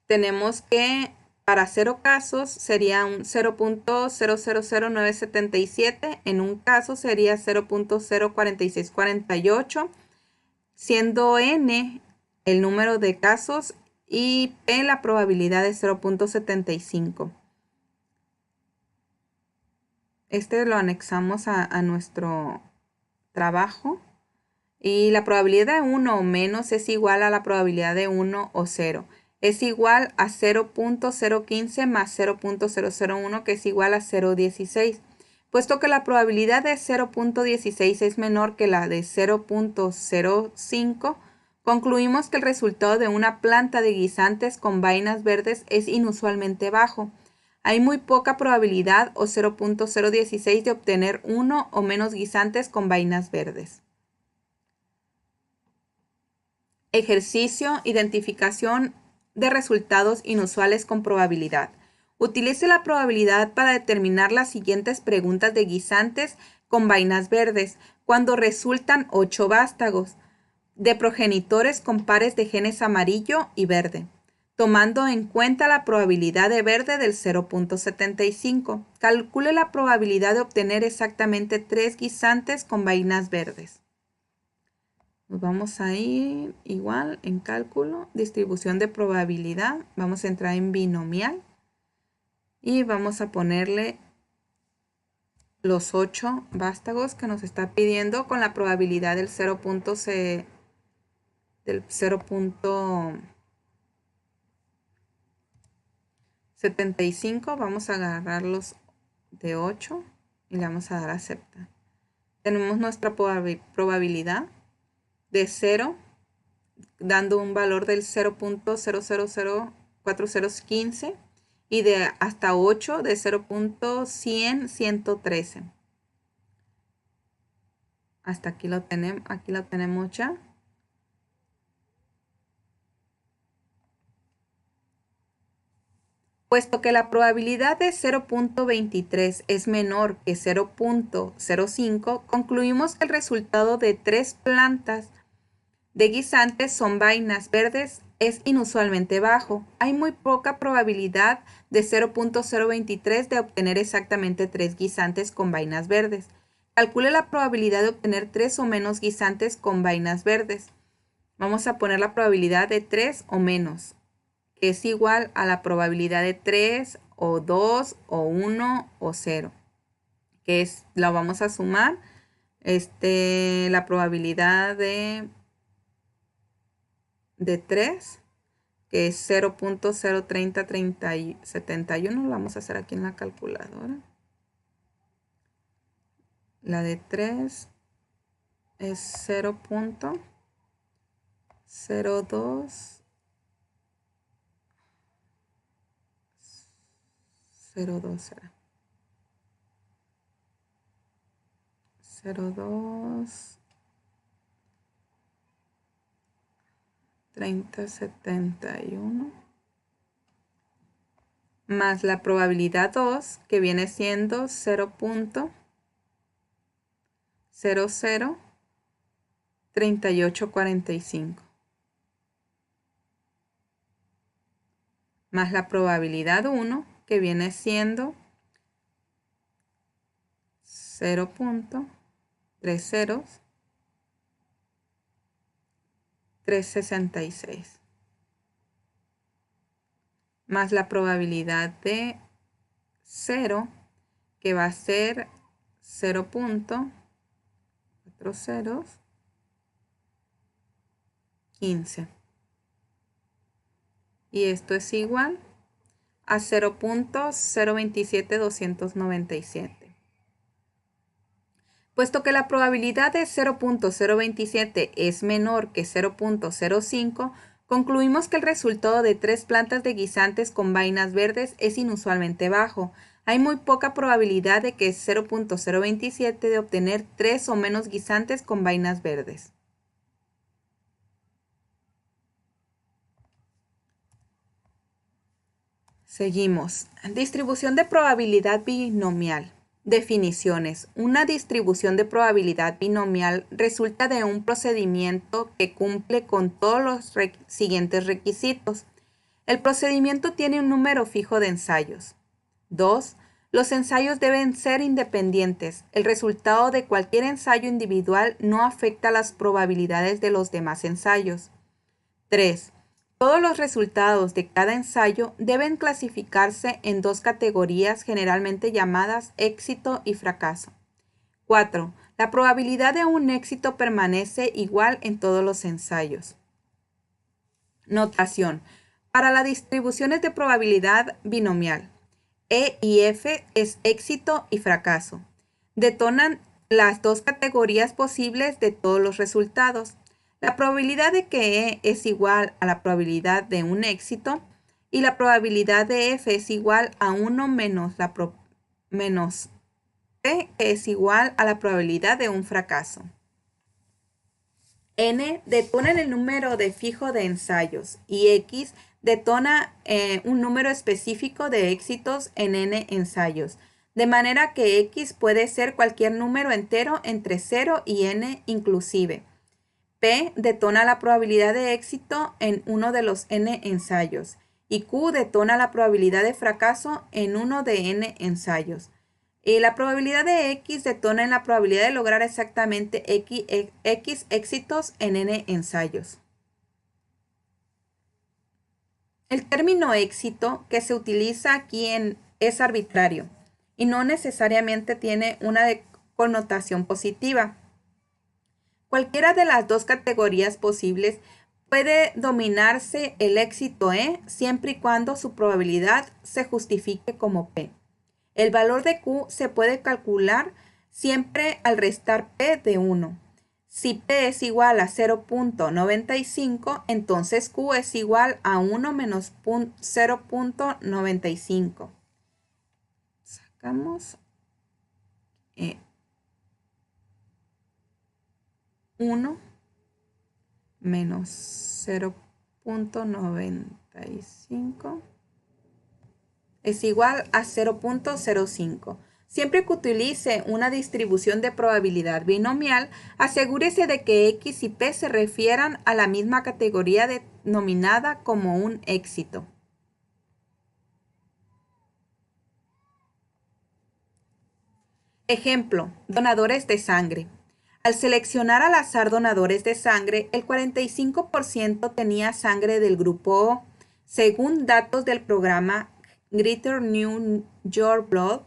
Tenemos que para 0 casos sería un 0.000977, en un caso sería 0.04648, siendo n el número de casos y p la probabilidad de 0.75. Este lo anexamos a nuestro trabajo y la probabilidad de 1 o menos es igual a la probabilidad de 1 o 0. Es igual a 0.015 más 0.001, que es igual a 0.16. Puesto que la probabilidad de 0.16 es menor que la de 0.05, concluimos que el resultado de una planta de guisantes con vainas verdes es inusualmente bajo. Hay muy poca probabilidad, o 0.016, de obtener uno o menos guisantes con vainas verdes. Ejercicio: identificación de resultados inusuales con probabilidad. Utilice la probabilidad para determinar las siguientes preguntas de guisantes con vainas verdes cuando resultan 8 vástagos de progenitores con pares de genes amarillo y verde, tomando en cuenta la probabilidad de verde del 0.75. Calcule la probabilidad de obtener exactamente 3 guisantes con vainas verdes. Nos vamos a ir igual en cálculo, distribución de probabilidad. Vamos a entrar en binomial y vamos a ponerle los 8 vástagos que nos está pidiendo con la probabilidad del 0.75. Vamos a agarrar los de 8 y le vamos a dar a aceptar. Tenemos nuestra probabilidad de 0, dando un valor del 0.000415 y de hasta 8 de 0.10013. Hasta aquí lo tenemos ya. Puesto que la probabilidad de 0.23 es menor que 0.05, concluimos que el resultado de 3 plantas de guisantes son vainas verdes es inusualmente bajo. Hay muy poca probabilidad de 0.023 de obtener exactamente 3 guisantes con vainas verdes. Calcule la probabilidad de obtener 3 o menos guisantes con vainas verdes. Vamos a poner la probabilidad de 3 o menos, que es igual a la probabilidad de 3 o 2 o 1 o 0, que es, la vamos a sumar, la probabilidad de 3, que es 0.03071, lo vamos a hacer aquí en la calculadora. La de 3 es 0.02 será 0.2 3071 más la probabilidad 2, que viene siendo 0.003845, más la probabilidad 1, que viene siendo 0.30366 más la probabilidad de 0, que va a ser 0.4015. Y esto es igual a 0.027297. Puesto que la probabilidad de 0.027 es menor que 0.05, concluimos que el resultado de 3 plantas de guisantes con vainas verdes es inusualmente bajo. Hay muy poca probabilidad de que 0.027 de obtener 3 o menos guisantes con vainas verdes. Seguimos. Distribución de probabilidad binomial. Definiciones. Una distribución de probabilidad binomial resulta de un procedimiento que cumple con todos los siguientes requisitos. El procedimiento tiene un número fijo de ensayos. 2. Los ensayos deben ser independientes. El resultado de cualquier ensayo individual no afecta las probabilidades de los demás ensayos. 3. Todos los resultados de cada ensayo deben clasificarse en 2 categorías generalmente llamadas éxito y fracaso. 4. La probabilidad de un éxito permanece igual en todos los ensayos. Notación. Para las distribuciones de probabilidad binomial, E y F es éxito y fracaso. Detonan las 2 categorías posibles de todos los resultados. La probabilidad de que E es igual a la probabilidad de un éxito y la probabilidad de F es igual a 1 menos P, que es igual a la probabilidad de un fracaso. N detona el número de fijo de ensayos y X detona un número específico de éxitos en N ensayos, de manera que X puede ser cualquier número entero entre 0 y N inclusive. P detona la probabilidad de éxito en uno de los N ensayos y Q detona la probabilidad de fracaso en uno de N ensayos. Y la probabilidad de X detona en la probabilidad de lograr exactamente X éxitos en N ensayos. El término éxito que se utiliza aquí es arbitrario y no necesariamente tiene una connotación positiva. Cualquiera de las 2 categorías posibles puede dominarse el éxito E siempre y cuando su probabilidad se justifique como P. El valor de Q se puede calcular siempre al restar P de 1. Si P es igual a 0.95, entonces Q es igual a 1 menos 0.95. Sacamos 1 menos 0.95 es igual a 0.05. Siempre que utilice una distribución de probabilidad binomial, asegúrese de que X y P se refieran a la misma categoría denominada como un éxito. Ejemplo, donadores de sangre. Al seleccionar al azar donadores de sangre, el 45% tenía sangre del grupo O. Según datos del programa Greater New York Blood,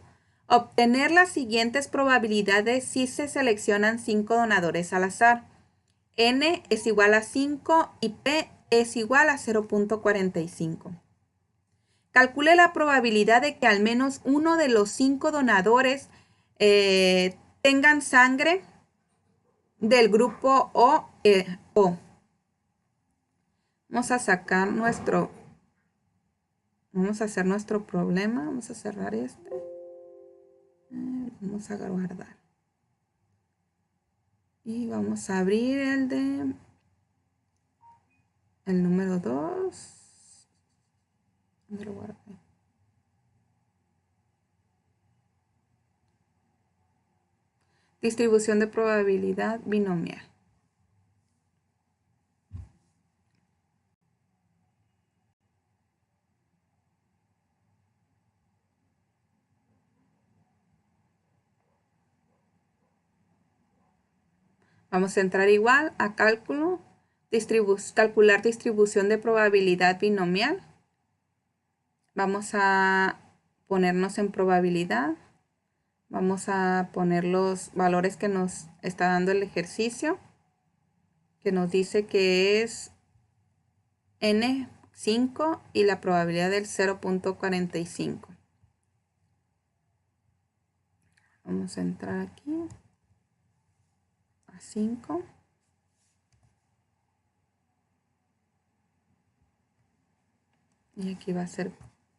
obtener las siguientes probabilidades si se seleccionan 5 donadores al azar. N es igual a 5 y P es igual a 0.45. Calcule la probabilidad de que al menos uno de los 5 donadores tengan sangre del grupo O. Vamos a sacar vamos a hacer nuestro problema. Vamos a cerrar este. Vamos a guardar. Y vamos a abrir el número 2. ¿Dónde lo guardé? Distribución de probabilidad binomial. Vamos a entrar igual a cálculo, calcular distribución de probabilidad binomial. Vamos a ponernos en probabilidad. Vamos a poner los valores que nos está dando el ejercicio, que nos dice que es N5 y la probabilidad del 0.45. Vamos a entrar aquí a 5. Y aquí va a ser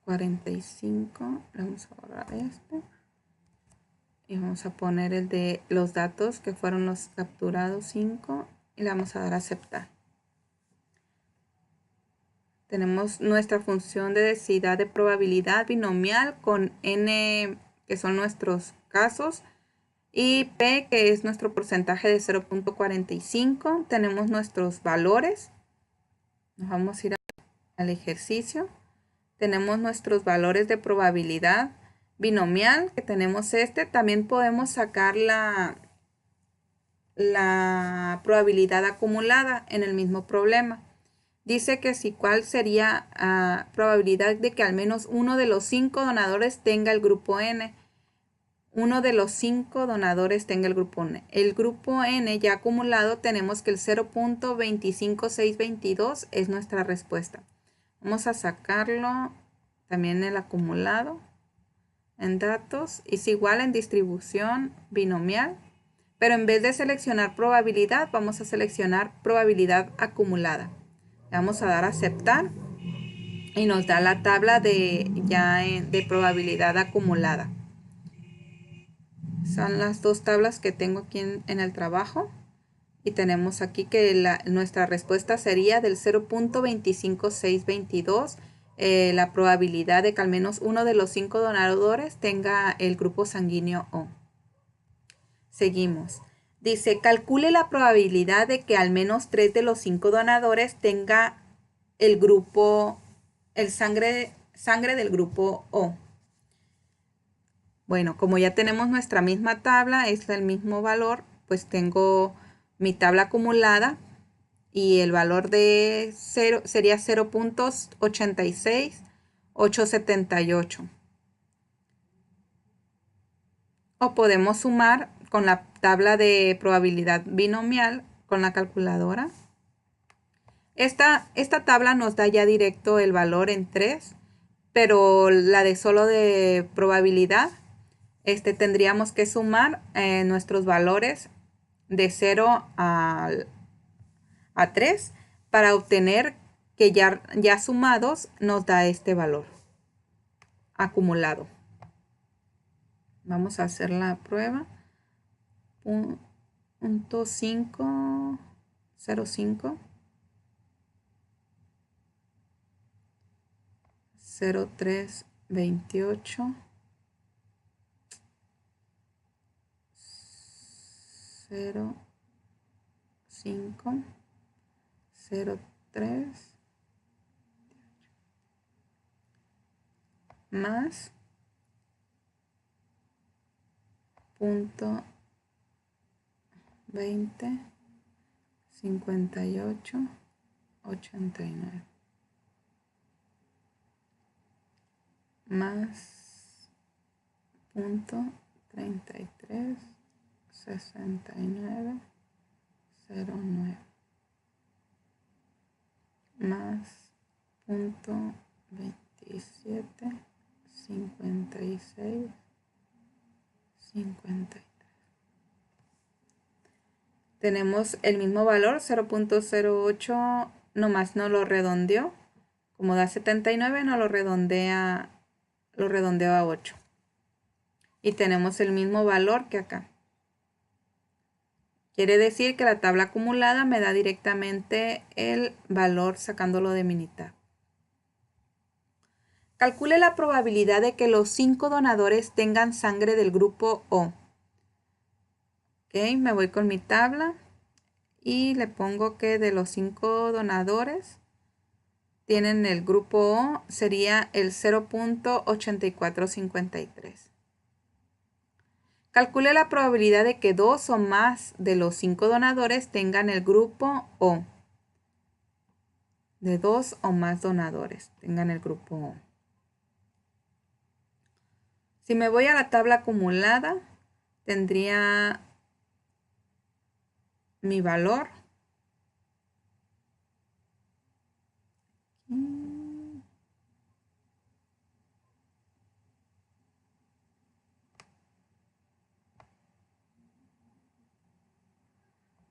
45. Le vamos a borrar este. Y vamos a poner el de los datos que fueron los capturados 5. Y le vamos a dar a aceptar. Tenemos nuestra función de densidad de probabilidad binomial con n, que son nuestros casos, y p, que es nuestro porcentaje de 0.45. Tenemos nuestros valores. Nos vamos a ir al ejercicio. Tenemos nuestros valores de probabilidad binomial, que tenemos este. También podemos sacar la probabilidad acumulada en el mismo problema. Dice que si cuál sería probabilidad de que al menos uno de los 5 donadores tenga el grupo N. Uno de los 5 donadores tenga el grupo N. El grupo N ya acumulado tenemos que el 0.25622 es nuestra respuesta. Vamos a sacarlo también el acumulado en datos. Es igual en distribución binomial. Pero en vez de seleccionar probabilidad, vamos a seleccionar probabilidad acumulada. Le vamos a dar a aceptar y nos da la tabla de probabilidad acumulada. Son las dos tablas que tengo aquí en el trabajo. Y tenemos aquí que nuestra respuesta sería del 0.25622. La probabilidad de que al menos uno de los 5 donadores tenga el grupo sanguíneo O. Seguimos. Dice, calcule la probabilidad de que al menos 3 de los 5 donadores tenga el grupo, sangre del grupo O. Bueno, como ya tenemos nuestra misma tabla, es el mismo valor, pues tengo mi tabla acumulada y el valor de 0 sería 0.86878. O podemos sumar con la tabla de probabilidad binomial con la calculadora. Esta tabla nos da ya directo el valor en 3, pero la de solo de probabilidad, tendríamos que sumar nuestros valores de 0 a 3 para obtener que ya sumados nos da este valor acumulado. Vamos a hacer la prueba. 0.505 0328 05 03 más punto 20 58 89 más punto 33 69 09 más punto 27 56 53. Tenemos el mismo valor, 0.08, nomás no lo redondeó. Como da 79, no lo redondea, lo redondeo a 8. Y tenemos el mismo valor que acá. Quiere decir que la tabla acumulada me da directamente el valor sacándolo de Minitab. Calcule la probabilidad de que los 5 donadores tengan sangre del grupo O. Ok, me voy con mi tabla y le pongo que de los 5 donadores tienen el grupo O, sería el 0.8453. Calcule la probabilidad de que 2 o más de los 5 donadores tengan el grupo O. De 2 o más donadores tengan el grupo O. Si me voy a la tabla acumulada, tendría mi valor.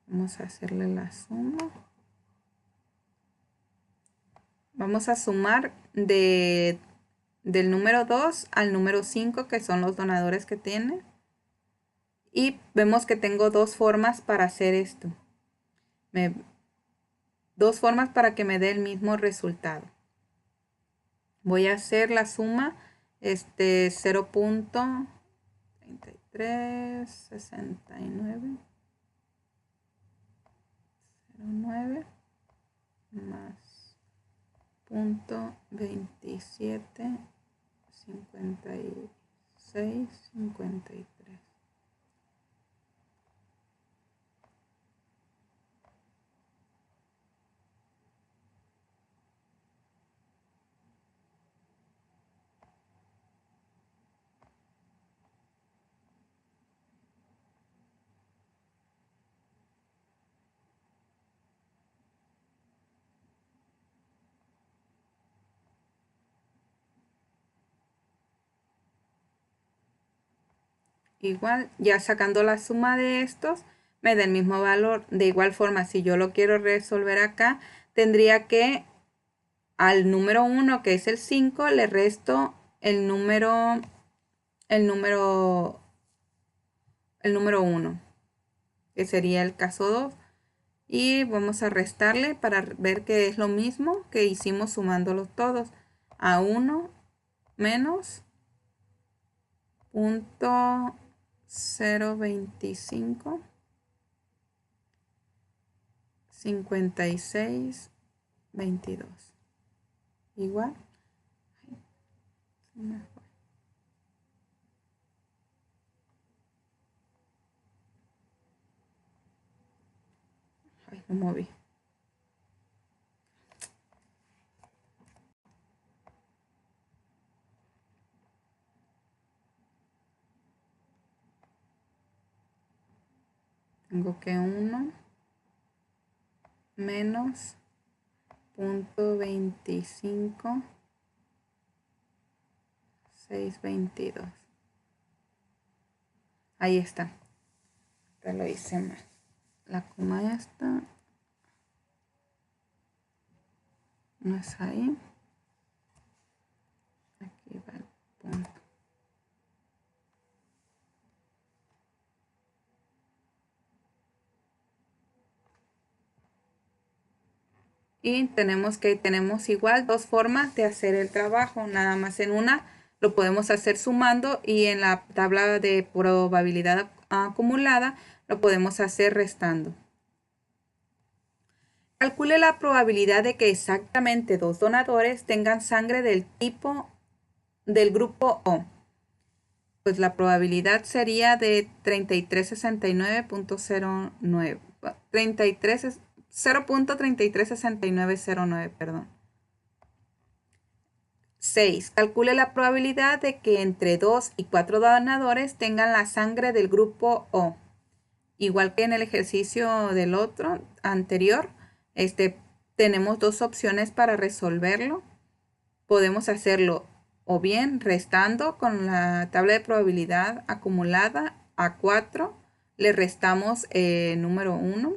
Vamos a hacerle la suma. Vamos a sumar del número 2 al número 5, que son los donadores que tiene. Y vemos que tengo dos formas para hacer esto. Dos formas para que me dé el mismo resultado. Voy a hacer la suma 0.3369 09 más 0.275653. Igual, ya sacando la suma de estos, me da el mismo valor. De igual forma, si yo lo quiero resolver acá, tendría que al número 1, que es el 5, le resto el número 1, que sería el caso 2. Y vamos a restarle para ver que es lo mismo que hicimos sumándolos todos. A 1 menos 0.025 5622 igual. Ay, lo moví. Tengo que 1 menos 0.25 622. Ahí está. Ya lo hice mal. La coma esta no es ahí. Aquí va el punto. Y tenemos igual dos formas de hacer el trabajo. Nada más en una lo podemos hacer sumando y en la tabla de probabilidad acumulada lo podemos hacer restando. Calcule la probabilidad de que exactamente 2 donadores tengan sangre del tipo del grupo O. Pues la probabilidad sería de 3369.09. 0.336909, perdón. 6. Calcule la probabilidad de que entre 2 y 4 donadores tengan la sangre del grupo O. Igual que en el ejercicio del otro anterior, tenemos dos opciones para resolverlo. Podemos hacerlo o bien restando con la tabla de probabilidad acumulada a 4, le restamos número 1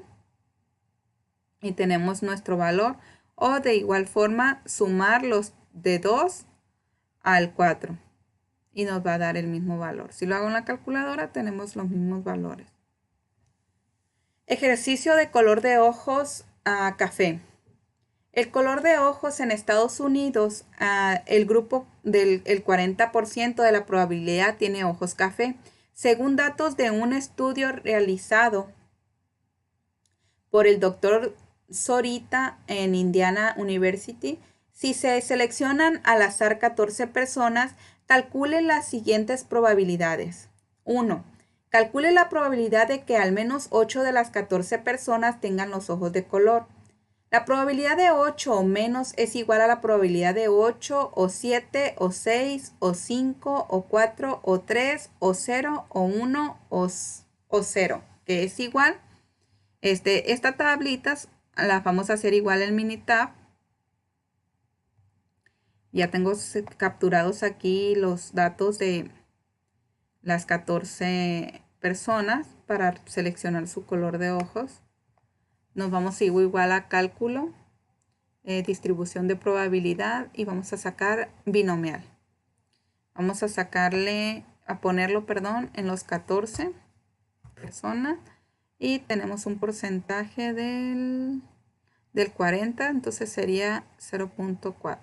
y tenemos nuestro valor, o de igual forma sumar los de 2 al 4 y nos va a dar el mismo valor. Si lo hago en la calculadora tenemos los mismos valores. Ejercicio de color de ojos a café. El color de ojos en Estados Unidos, el grupo del 40% de la probabilidad tiene ojos café. Según datos de un estudio realizado por el doctor Sorita en Indiana University, si se seleccionan al azar 14 personas, calcule las siguientes probabilidades. 1. Calcule la probabilidad de que al menos 8 de las 14 personas tengan los ojos de color. La probabilidad de 8 o menos es igual a la probabilidad de 8 o 7 o 6 o 5 o 4 o 3 o 0 o 1 o 0, que es igual. Esta tablita la vamos a hacer igual en Minitab. Ya tengo capturados aquí los datos de las 14 personas para seleccionar su color de ojos. Nos vamos a ir igual a cálculo, distribución de probabilidad y vamos a sacar binomial. Vamos a ponerlo, perdón, en los 14 personas y tenemos un porcentaje del 40, entonces sería 0.4.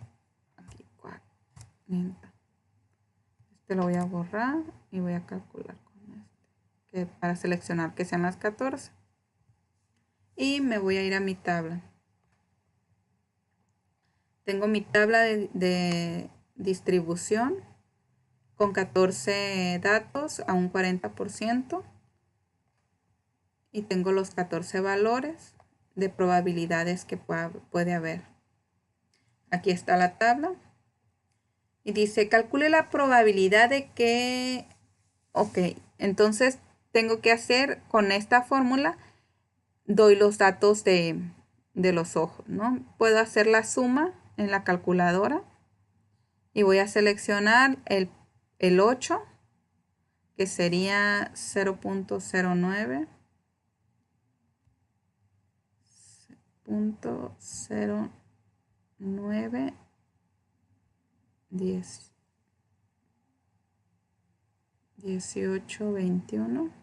Aquí 40. Este lo voy a borrar y voy a calcular con para seleccionar que sean las 14. Y me voy a ir a mi tabla. Tengo mi tabla de distribución con 14 datos a un 40%. Y tengo los 14 valores de probabilidades que puede haber. Aquí está la tabla. Y dice, calcule la probabilidad de que... Ok, entonces tengo que hacer con esta fórmula, doy los datos de los ojos, ¿no? Puedo hacer la suma en la calculadora y voy a seleccionar el 8, que sería 0.09, 0.09, 10, 18, 21.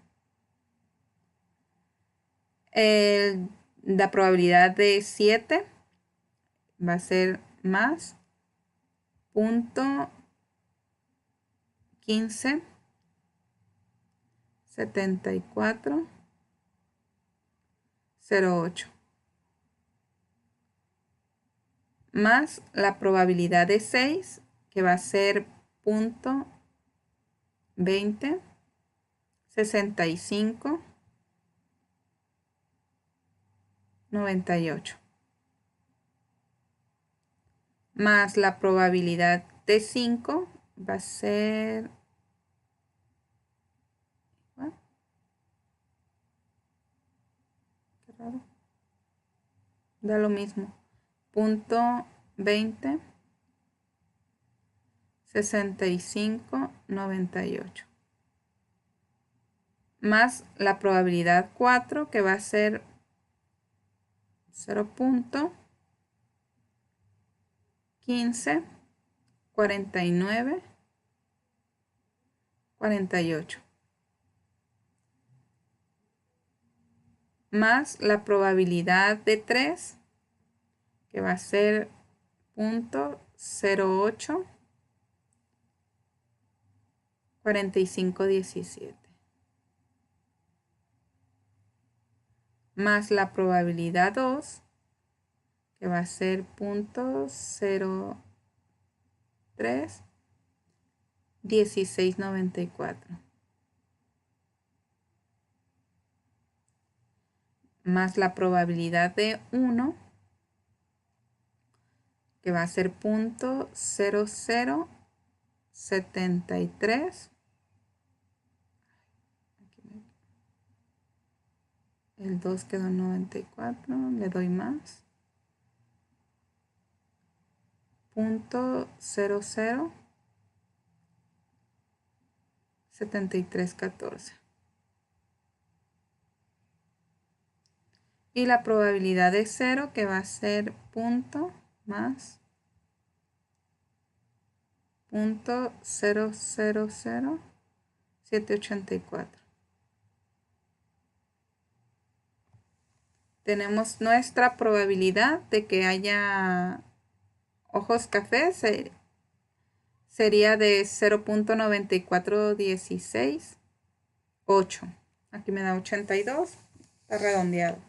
La probabilidad de 7 va a ser más punto 15, 74, 08. Más la probabilidad de 6, que va a ser punto 20, 65, 98. Más la probabilidad de 5 va a ser... ¿Qué raro? Da lo mismo. Punto 20, 65, 98. Más la probabilidad 4, que va a ser 0.15, 49, 48. Más la probabilidad de 3, que va a ser 0.08, 45, 17. Más la probabilidad 2, que va a ser 0.03, 16, 94. Más la probabilidad de 1, que va a ser 0.0073. El 2 quedó en 94, le doy más. 0.007314. Y la probabilidad de 0, que va a ser punto más 0.000784. Tenemos nuestra probabilidad de que haya ojos cafés, sería de 0.94168. Aquí me da 82, está redondeado.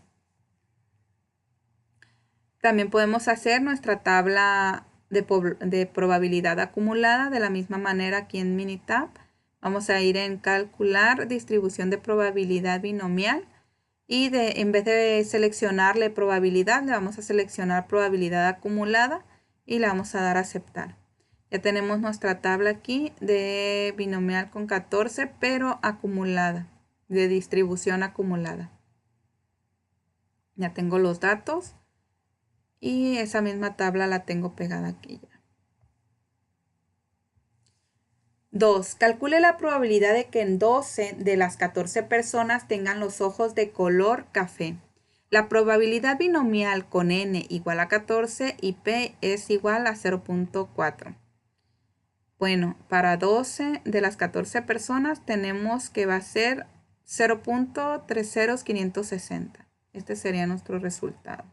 También podemos hacer nuestra tabla de probabilidad acumulada de la misma manera aquí en Minitab, Vamos a ir en calcular distribución de probabilidad binomial y en vez de seleccionarle probabilidad, le vamos a seleccionar probabilidad acumulada y le vamos a dar a aceptar. Ya tenemos nuestra tabla aquí de binomial con 14, pero acumulada, de distribución acumulada. Ya tengo los datos y esa misma tabla la tengo pegada aquí ya. 2. Calcule la probabilidad de que en 12 de las 14 personas tengan los ojos de color café. La probabilidad binomial con n igual a 14 y p es igual a 0.4. Bueno, para 12 de las 14 personas tenemos que va a ser 0.30560. Este sería nuestro resultado.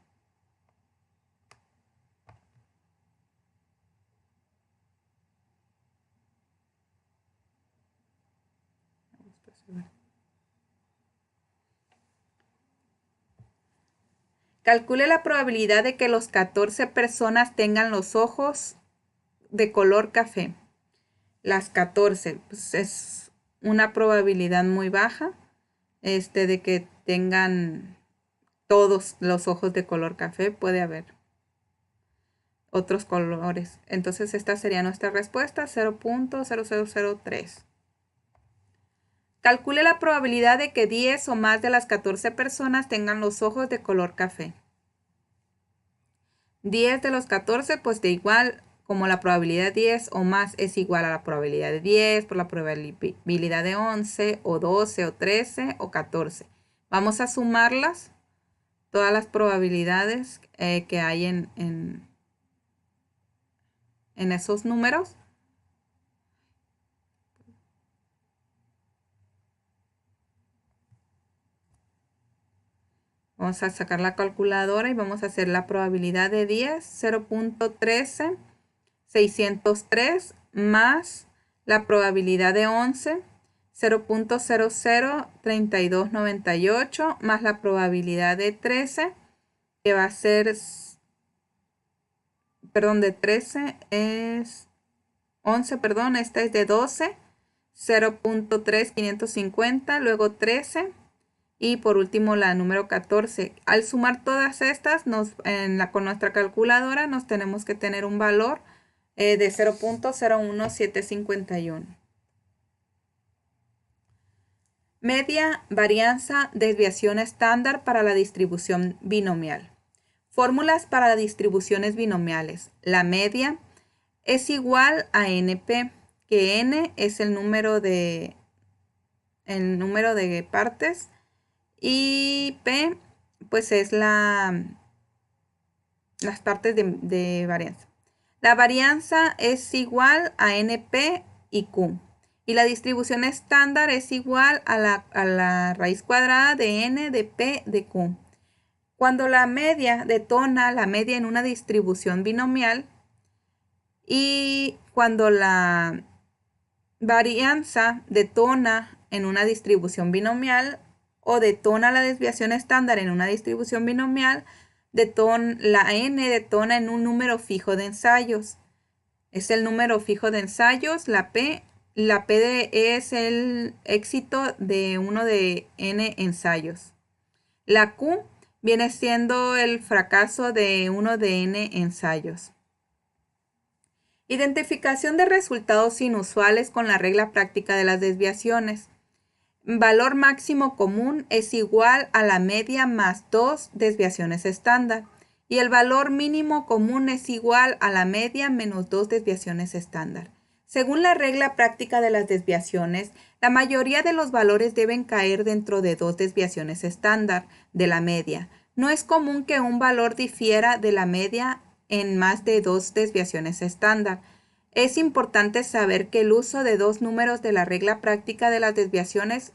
Calcule la probabilidad de que los 14 personas tengan los ojos de color café. Las 14, pues es una probabilidad muy baja de que tengan todos los ojos de color café. Puede haber otros colores. Entonces esta sería nuestra respuesta, 0.0003. Calcule la probabilidad de que 10 o más de las 14 personas tengan los ojos de color café. 10 de los 14, pues de igual, como la probabilidad de 10 o más es igual a la probabilidad de 10 por la probabilidad de 11 o 12 o 13 o 14. Vamos a sumarlas, todas las probabilidades que hay en esos números. Vamos a sacar la calculadora y vamos a hacer la probabilidad de 10, 0.13603 más la probabilidad de 11, 0.003298 más la probabilidad de 13, que va a ser, perdón, de 13 es 11, perdón, esta es de 12, 0.3550, luego 13. Y por último la número 14. Al sumar todas estas, con nuestra calculadora nos tenemos que tener un valor de 0.01751. Media, varianza, desviación estándar para la distribución binomial. Fórmulas para distribuciones binomiales. La media es igual a NP, que N es el número de partes. Y P, pues es las partes de varianza. La varianza es igual a NP y Q. Y la distribución estándar es igual a la raíz cuadrada de N de P de Q. Cuando la media detona la media en una distribución binomial y cuando la varianza detona en una distribución binomial, o detona la desviación estándar en una distribución binomial, la n detona en un número fijo de ensayos. Es el número fijo de ensayos, la P es el éxito de uno de n ensayos. La Q viene siendo el fracaso de uno de n ensayos. Identificación de resultados inusuales con la regla práctica de las desviaciones. Valor máximo común es igual a la media más 2 desviaciones estándar. Y el valor mínimo común es igual a la media menos 2 desviaciones estándar. Según la regla práctica de las desviaciones, la mayoría de los valores deben caer dentro de 2 desviaciones estándar de la media. No es común que un valor difiera de la media en más de 2 desviaciones estándar. Es importante saber que el uso de 2 números de la regla práctica de las desviaciones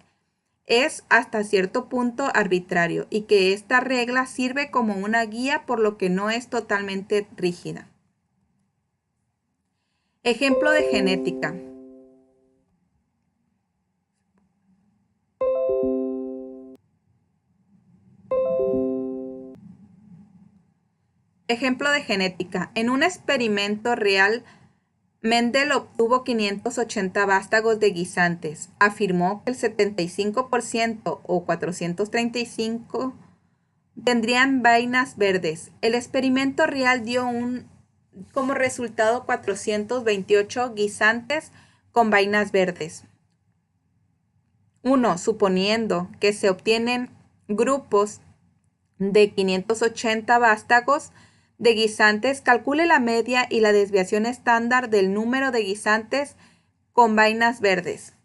es hasta cierto punto arbitrario y que esta regla sirve como una guía, por lo que no es totalmente rígida. Ejemplo de genética. Ejemplo de genética. En un experimento real Mendel obtuvo 580 vástagos de guisantes. Afirmó que el 75% o 435 tendrían vainas verdes. El experimento real dio como resultado 428 guisantes con vainas verdes. 1. Suponiendo que se obtienen grupos de 580 vástagos de guisantes, calcule la media y la desviación estándar del número de guisantes con vainas verdes.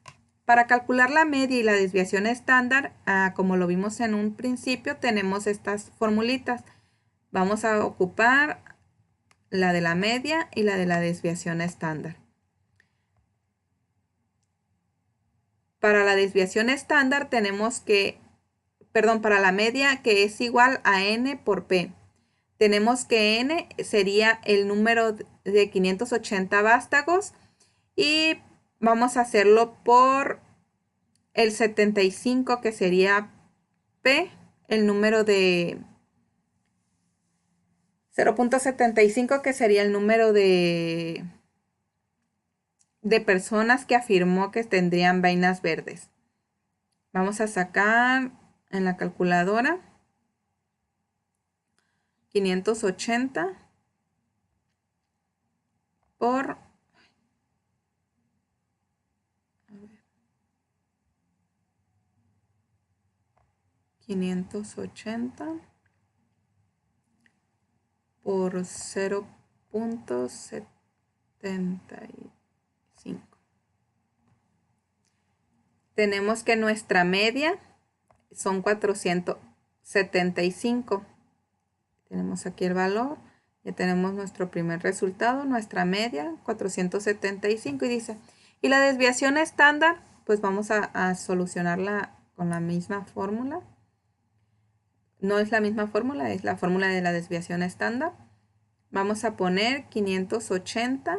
Para calcular la media y la desviación estándar, como lo vimos en un principio, tenemos estas formulitas. Vamos a ocupar la de la media y la de la desviación estándar. Para la desviación estándar tenemos que, para la media, que es igual a n por p. Tenemos que n sería el número de 580 vástagos y vamos a hacerlo por el 75, que sería p, el número de 0.75, que sería el número de personas que afirmó que tendrían vainas verdes. Vamos a sacar en la calculadora 580 por 580 por 0.75. Tenemos que nuestra media son 475. Tenemos aquí el valor. Ya tenemos nuestro primer resultado, nuestra media, 475. Y dice, y la desviación estándar, pues vamos a solucionarla con la misma fórmula. No es la misma fórmula, es la fórmula de la desviación estándar. Vamos a poner 580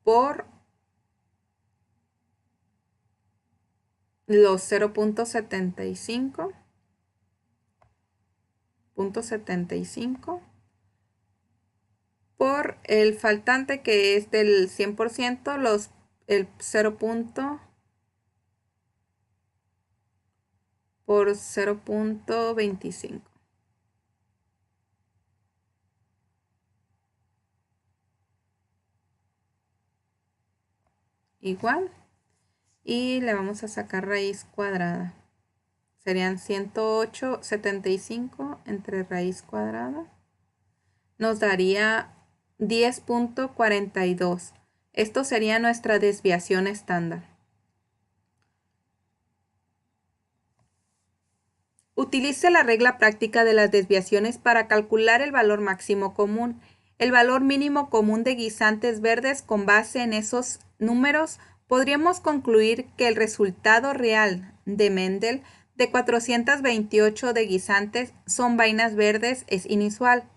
por los 0.75 por el faltante, que es del 100%, el 0. Por 0.25. Igual. Y le vamos a sacar raíz cuadrada. Serían 108,75 entre raíz cuadrada. Nos daría 10.42. Esto sería nuestra desviación estándar. Utilice la regla práctica de las desviaciones para calcular el valor máximo común. El valor mínimo común de guisantes verdes. Con base en esos números, podríamos concluir que el resultado real de Mendel de 428 de guisantes son vainas verdes es inusual.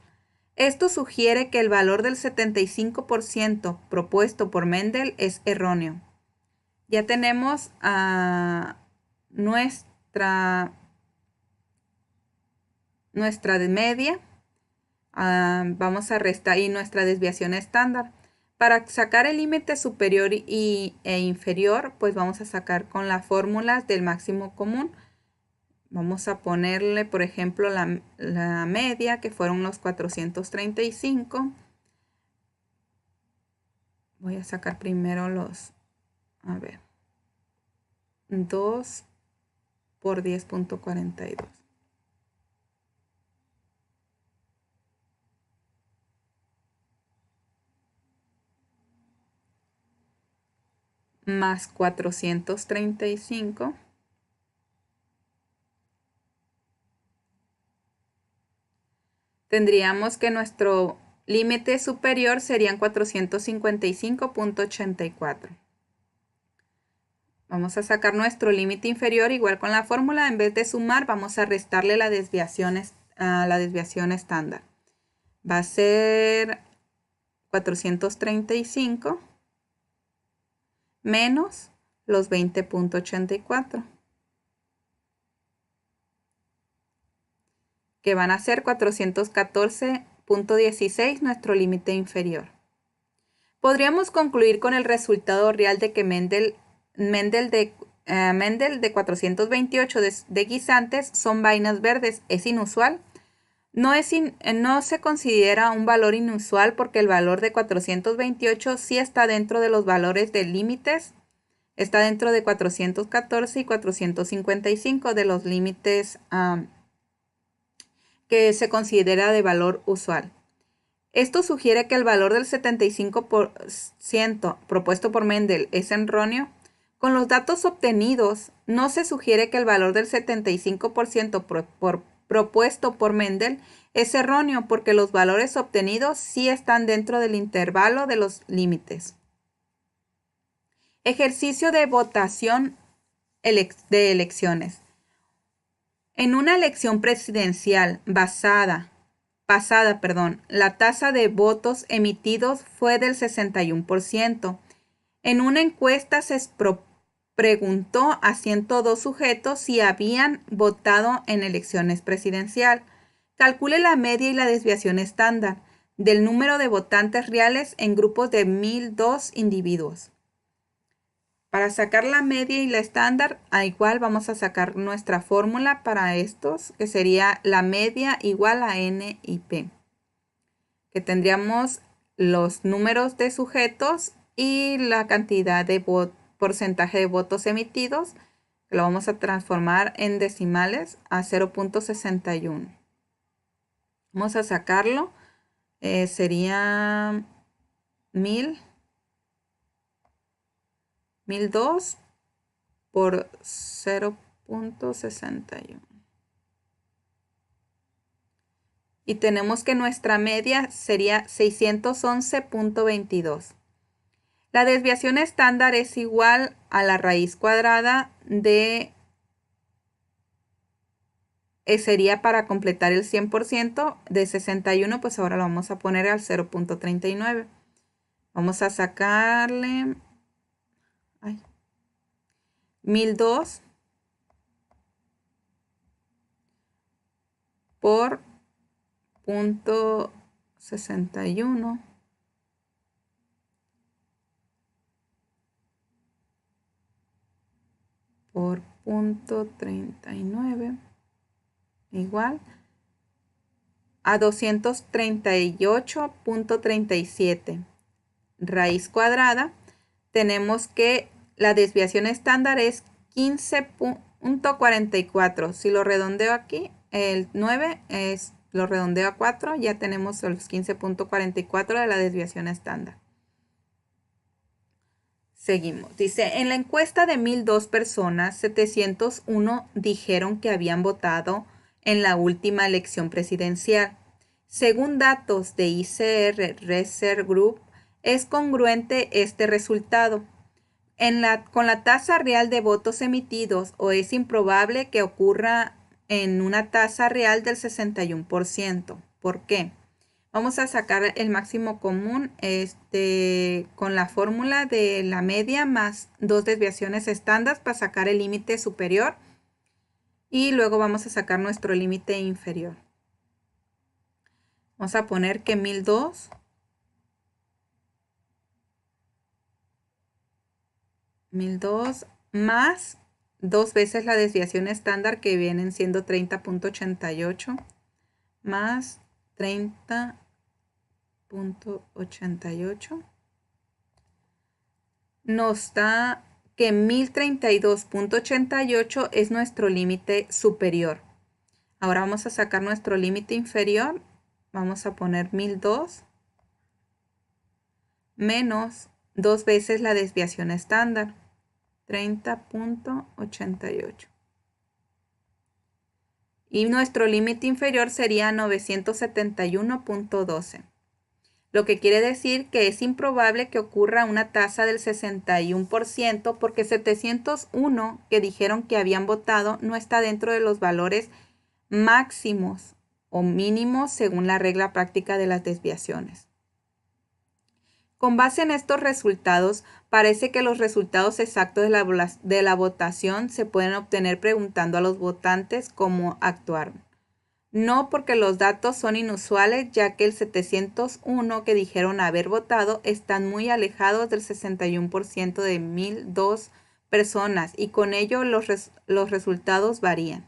Esto sugiere que el valor del 75% propuesto por Mendel es erróneo. Ya tenemos nuestra de media. Vamos a restar y nuestra desviación estándar. Para sacar el límite superior e inferior, pues vamos a sacar con las fórmulas del máximo común. Vamos a ponerle, por ejemplo, la media, que fueron los 435. Voy a sacar primero los, 2 por 10.42. Más 435. Tendríamos que nuestro límite superior serían 455.84. Vamos a sacar nuestro límite inferior igual con la fórmula. En vez de sumar, vamos a restarle la desviación estándar. Va a ser 435 menos los 20.84. Que van a ser 414 0.16, nuestro límite inferior. Podríamos concluir con el resultado real de que Mendel de 428 de guisantes son vainas verdes. ¿Es inusual? No se considera un valor inusual porque el valor de 428 sí está dentro de los valores de límites. Está dentro de 414 y 455 de los límites que se considera de valor usual. Esto sugiere que el valor del 75% propuesto por Mendel es erróneo. Con los datos obtenidos, no se sugiere que el valor del 75% propuesto por Mendel es erróneo porque los valores obtenidos sí están dentro del intervalo de los límites. Ejercicio de votación de elecciones. En una elección presidencial pasada, la tasa de votos emitidos fue del 61%. En una encuesta se preguntó a 102 sujetos si habían votado en elecciones presidenciales. Calcule la media y la desviación estándar del número de votantes reales en grupos de 1002 individuos. Para sacar la media y la estándar, igual vamos a sacar nuestra fórmula para estos, que sería la media igual a N y P. Que tendríamos los números de sujetos y la cantidad de porcentaje de votos emitidos, que lo vamos a transformar en decimales a 0.61. Vamos a sacarlo, sería 1002 por 0.61. Y tenemos que nuestra media sería 611.22. La desviación estándar es igual a la raíz cuadrada de... sería para completar el 100% de 61, pues ahora lo vamos a poner al 0.39. Vamos a sacarle 1002 por 0.61 por 0.39 igual a 238.37. Raíz cuadrada, tenemos que la desviación estándar es 15.44. Si lo redondeo aquí, el 9 lo redondeo a 4, ya tenemos los 15.44 de la desviación estándar. Seguimos. Dice, en la encuesta de 1002 personas, 701 dijeron que habían votado en la última elección presidencial. Según datos de ICR Research Group, es congruente este resultado con la tasa real de votos emitidos, o es improbable que ocurra en una tasa real del 61%. ¿Por qué? Vamos a sacar el máximo común con la fórmula de la media más 2 desviaciones estándar para sacar el límite superior. Y luego vamos a sacar nuestro límite inferior. Vamos a poner que 1002 más 2 veces la desviación estándar, que vienen siendo 30.88 más 30.88 nos da que 1032.88 es nuestro límite superior. Ahora vamos a sacar nuestro límite inferior. Vamos a poner 1002 menos 2 veces la desviación estándar, 30.88. Y nuestro límite inferior sería 971.12. Lo que quiere decir que es improbable que ocurra una tasa del 61% porque 701 que dijeron que habían votado no está dentro de los valores máximos o mínimos según la regla práctica de las desviaciones. Con base en estos resultados, parece que los resultados exactos de la votación se pueden obtener preguntando a los votantes cómo actuaron. No porque los datos son inusuales, ya que el 701 que dijeron haber votado están muy alejados del 61% de 1002 personas y con ello los resultados varían.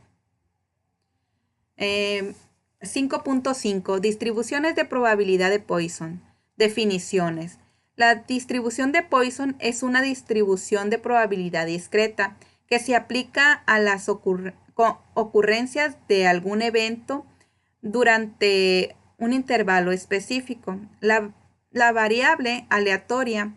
5.5. Distribuciones de probabilidad de Poisson. Definiciones. La distribución de Poisson es una distribución de probabilidad discreta que se aplica a las ocurrencias de algún evento durante un intervalo específico. La variable aleatoria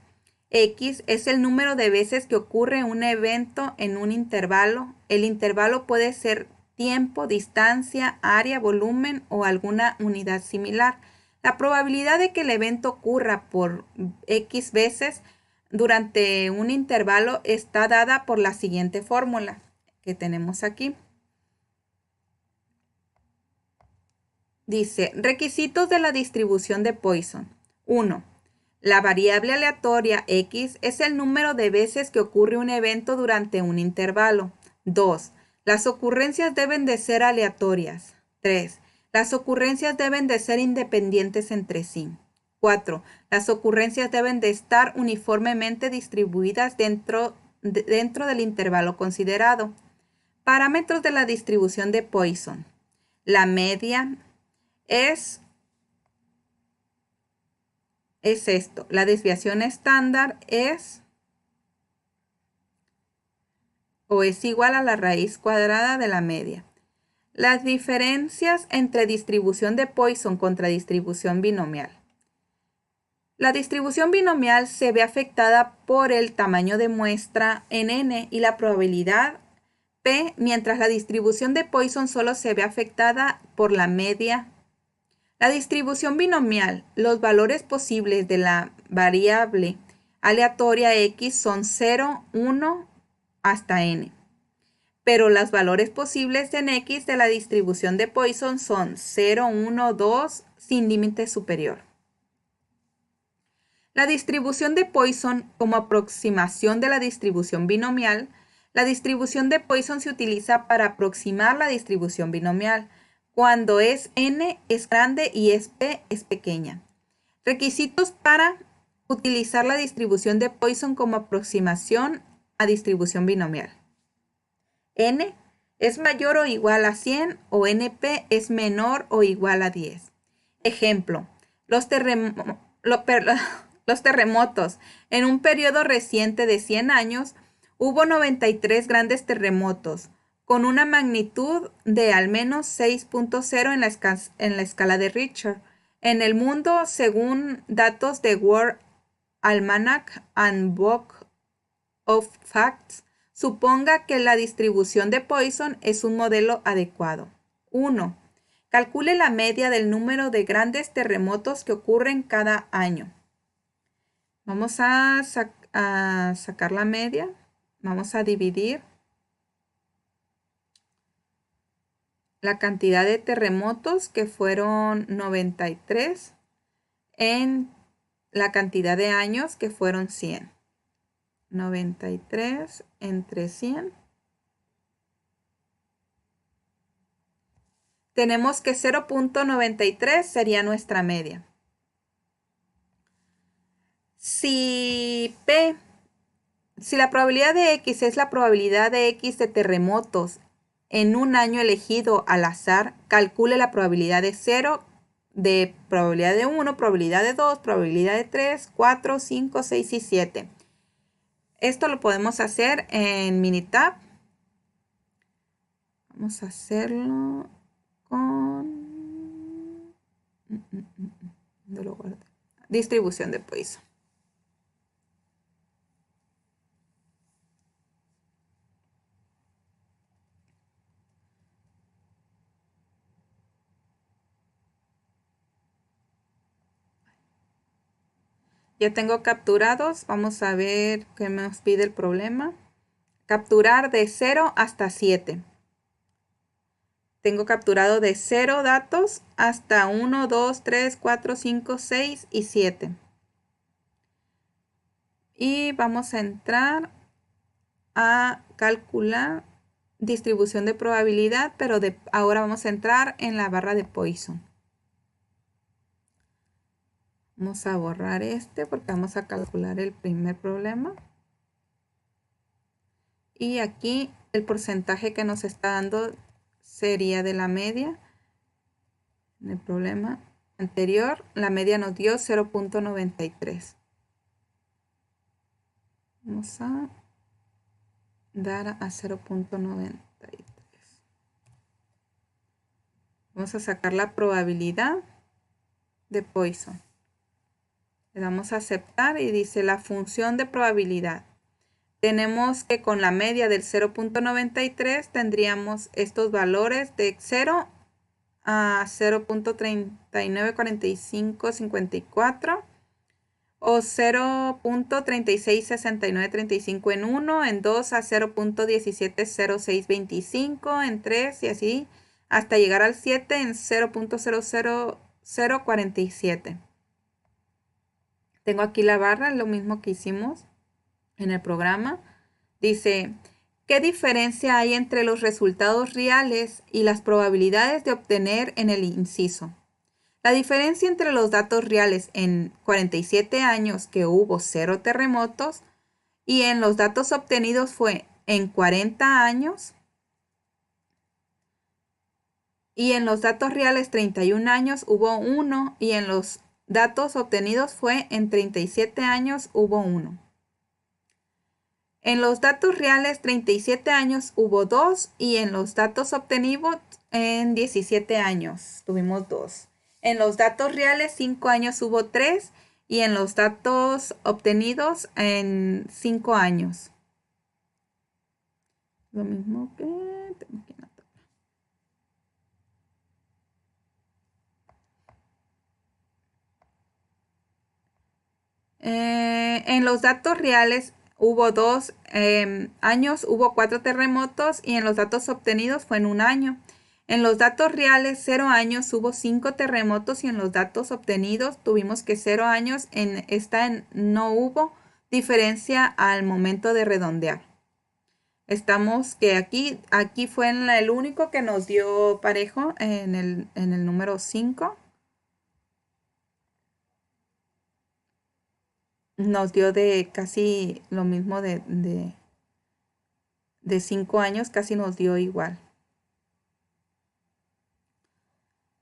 X es el número de veces que ocurre un evento en un intervalo. El intervalo puede ser tiempo, distancia, área, volumen o alguna unidad similar. La probabilidad de que el evento ocurra por X veces durante un intervalo está dada por la siguiente fórmula que tenemos aquí. Dice, requisitos de la distribución de Poisson. 1. La variable aleatoria X es el número de veces que ocurre un evento durante un intervalo. 2. Las ocurrencias deben de ser aleatorias. 3. Las ocurrencias deben de ser independientes entre sí. 4. Las ocurrencias deben de estar uniformemente distribuidas dentro del intervalo considerado. Parámetros de la distribución de Poisson. La media es esto. La desviación estándar es o es igual a la raíz cuadrada de la media. Las diferencias entre distribución de Poisson contra distribución binomial. La distribución binomial se ve afectada por el tamaño de muestra en n y la probabilidad p, mientras la distribución de Poisson solo se ve afectada por la media. La distribución binomial, los valores posibles de la variable aleatoria X son 0, 1 hasta n. Pero los valores posibles en X de la distribución de Poisson son 0, 1, 2 sin límite superior. La distribución de Poisson como aproximación de la distribución binomial. La distribución de Poisson se utiliza para aproximar la distribución binomial cuando es n es grande y p es pequeña. Requisitos para utilizar la distribución de Poisson como aproximación a distribución binomial. N es mayor o igual a 100 o NP es menor o igual a 10. Ejemplo, los terremotos. En un periodo reciente de 100 años, hubo 93 grandes terremotos, con una magnitud de al menos 6.0 en la escala de Richter. En el mundo, según datos de World Almanac and Book of Facts, suponga que la distribución de Poisson es un modelo adecuado. 1. Calcule la media del número de grandes terremotos que ocurren cada año. Vamos a sacar la media. Vamos a dividir la cantidad de terremotos, que fueron 93, en la cantidad de años, que fueron 100. 93 entre 100. Tenemos que 0.93 sería nuestra media. Si la probabilidad de X es la probabilidad de X de terremotos en un año elegido al azar, calcule la probabilidad de 0, de probabilidad de 1, probabilidad de 2, probabilidad de 3, 4, 5, 6 y 7. Esto lo podemos hacer en Minitab. Vamos a hacerlo con ¿dónde lo guardé? Distribución de Poisson. Ya tengo capturados. Vamos a ver qué nos pide el problema. Capturar de 0 hasta 7. Tengo capturado de 0 datos hasta 1, 2, 3, 4, 5, 6 y 7. Y vamos a entrar a calcular distribución de probabilidad, pero ahora vamos a entrar en la barra de Poisson. Vamos a borrar este porque vamos a calcular el primer problema. Y aquí el porcentaje que nos está dando sería de la media. En el problema anterior, la media nos dio 0.93. Vamos a dar a 0.93. Vamos a sacar la probabilidad de Poisson. Le damos a aceptar y dice la función de probabilidad. Tenemos que con la media del 0.93 tendríamos estos valores de 0 a 0.394554 o 0.366935 en 1, en 2 a 0.170625, en 3 y así hasta llegar al 7 en 0.00047. Tengo aquí la barra, lo mismo que hicimos en el programa. Dice, ¿qué diferencia hay entre los resultados reales y las probabilidades de obtener en el inciso? La diferencia entre los datos reales en 47 años que hubo 0 terremotos y en los datos obtenidos fue en 40 años y en los datos reales 31 años hubo 1 y en los datos obtenidos fue en 37 años hubo 1. En los datos reales 37 años hubo 2 y en los datos obtenidos en 17 años tuvimos 2. En los datos reales 5 años hubo 3 y en los datos obtenidos en 5 años. Lo mismo que tengo aquí en la tabla. En los datos reales hubo 2 años, hubo 4 terremotos y en los datos obtenidos fue en 1 año. En los datos reales, 0 años, hubo 5 terremotos y en los datos obtenidos tuvimos que 0 años, en esta no hubo diferencia al momento de redondear. Estamos que aquí fue el único que nos dio parejo en el número 5. Nos dio de casi lo mismo de 5 años, casi nos dio igual.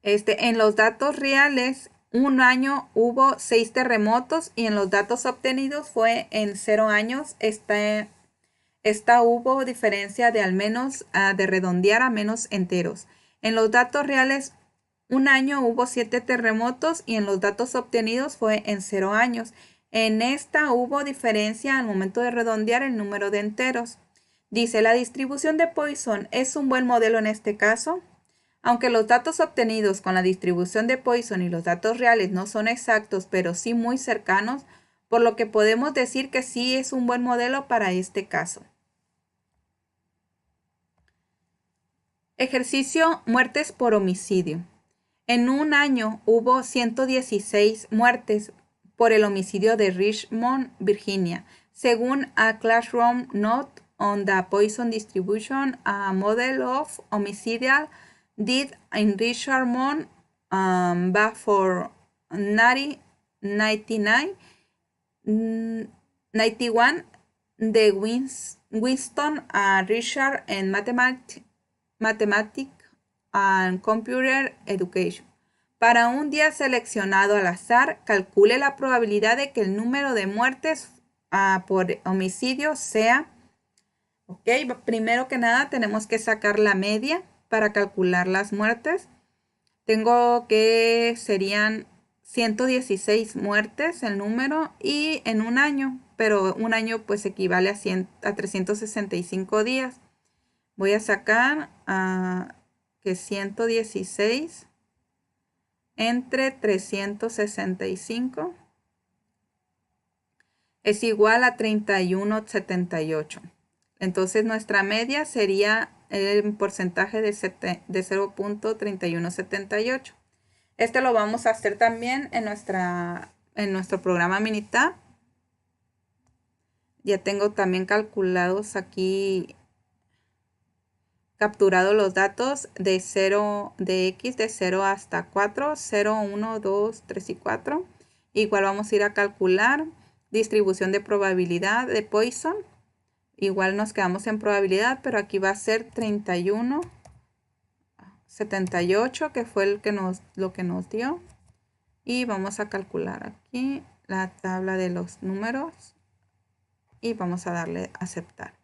En los datos reales, 1 año hubo 6 terremotos y en los datos obtenidos fue en 0 años. Esta hubo diferencia de al menos de redondear a menos enteros. En los datos reales, 1 año hubo 7 terremotos y en los datos obtenidos fue en 0 años. En esta hubo diferencia al momento de redondear el número de enteros. Dice, la distribución de Poisson es un buen modelo en este caso. Aunque los datos obtenidos con la distribución de Poisson y los datos reales no son exactos, pero sí muy cercanos, por lo que podemos decir que sí es un buen modelo para este caso. Ejercicio: muertes por homicidio. En un año hubo 116 muertes por el homicidio de Richmond, Virginia. Según a Classroom Note on the Poisson Distribution, a model of homicidial did in Richmond back for 1999, 91, de Winston Richard en Mathematics and Computer Education. Para un día seleccionado al azar, calcule la probabilidad de que el número de muertes por homicidio sea. Ok, primero que nada tenemos que sacar la media para calcular las muertes. Tengo que serían 116 muertes el número y en un año, pero un año pues equivale a 365 días. Voy a sacar que 116 entre 365 es igual a 31,78. Entonces nuestra media sería el porcentaje de 0.3178. Este lo vamos a hacer también en nuestro programa Minitab. Ya tengo también calculados aquí capturado los datos de 0 de x de 0 hasta 4, 0, 1, 2, 3 y 4. Igual vamos a ir a calcular distribución de probabilidad de Poisson. Igual nos quedamos en probabilidad, pero aquí va a ser 31, 78, que fue lo que nos dio. Y vamos a calcular aquí la tabla de los números y vamos a darle a aceptar.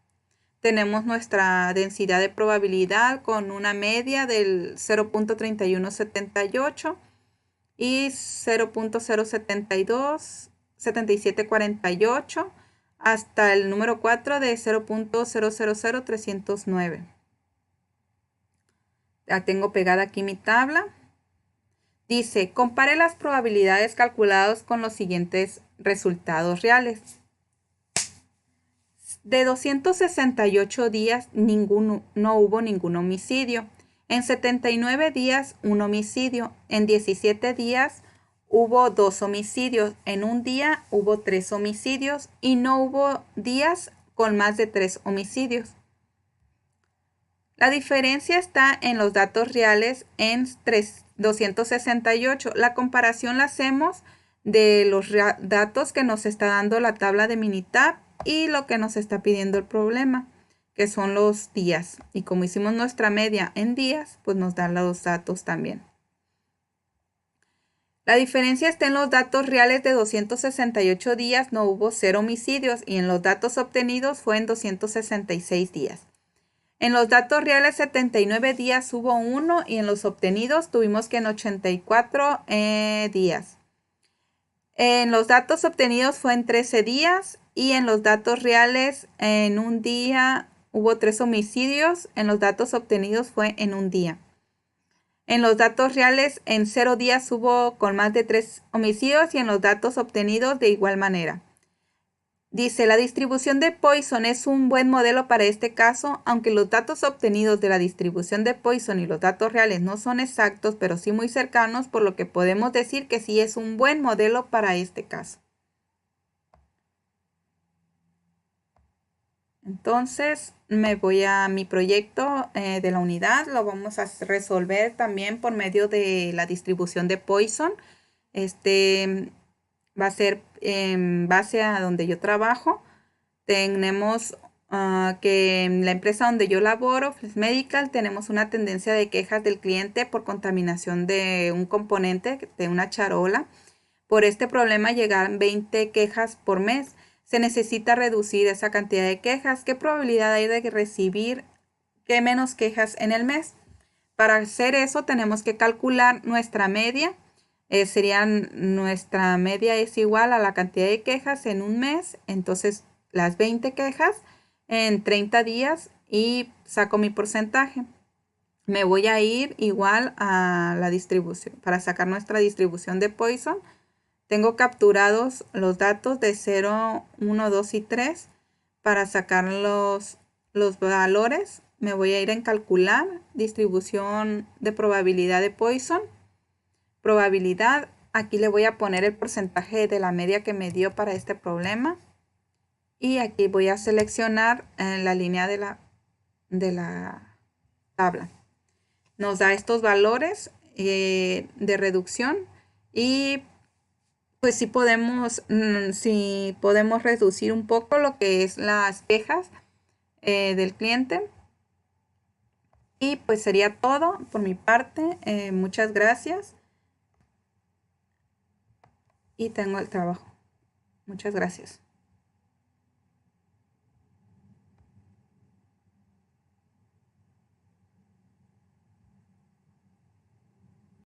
Tenemos nuestra densidad de probabilidad con una media del 0.3178 y 0.07748 hasta el número 4 de 0.000309. La tengo pegada aquí mi tabla. Dice, compare las probabilidades calculadas con los siguientes resultados reales. De 268 días no hubo ningún homicidio. En 79 días un homicidio. En 17 días hubo 2 homicidios. En un día hubo 3 homicidios y no hubo días con más de 3 homicidios. La diferencia está en los datos reales en 268. La comparación la hacemos de los datos que nos está dando la tabla de Minitab y lo que nos está pidiendo el problema, que son los días. Y como hicimos nuestra media en días, pues nos dan los datos también. La diferencia está en los datos reales de 268 días, no hubo 0 homicidios, y en los datos obtenidos fue en 266 días. En los datos reales 79 días hubo 1 y en los obtenidos tuvimos que en 84 días. En los datos obtenidos fue en 13 días y en los datos reales en un día hubo 3 homicidios. En los datos obtenidos fue en un día. En los datos reales en 0 días hubo con más de 3 homicidios y en los datos obtenidos de igual manera. Dice, la distribución de Poisson es un buen modelo para este caso, aunque los datos obtenidos de la distribución de Poisson y los datos reales no son exactos, pero sí muy cercanos, por lo que podemos decir que sí es un buen modelo para este caso. Entonces, me voy a mi proyecto de la unidad. Lo vamos a resolver también por medio de la distribución de Poisson. Va a ser en base a donde yo trabajo. Tenemos que en la empresa donde yo laboro, Flex Medical, tenemos una tendencia de quejas del cliente por contaminación de un componente de una charola. Por este problema llegan 20 quejas por mes. Se necesita reducir esa cantidad de quejas. ¿Qué probabilidad hay de recibir menos quejas en el mes? Para hacer eso tenemos que calcular nuestra media. Nuestra media es igual a la cantidad de quejas en un mes. Entonces las 20 quejas en 30 días y saco mi porcentaje. Me voy a ir igual a la distribución. Para sacar nuestra distribución de Poisson, tengo capturados los datos de 0, 1, 2 y 3. Para sacar los valores, me voy a ir en calcular distribución de probabilidad de Poisson. Probabilidad, aquí le voy a poner el porcentaje de la media que me dio para este problema. Y aquí voy a seleccionar la línea de la tabla. Nos da estos valores de reducción y pues sí podemos reducir un poco lo que es las quejas del cliente. Y pues sería todo por mi parte. Muchas gracias. Y tengo el trabajo. Muchas gracias.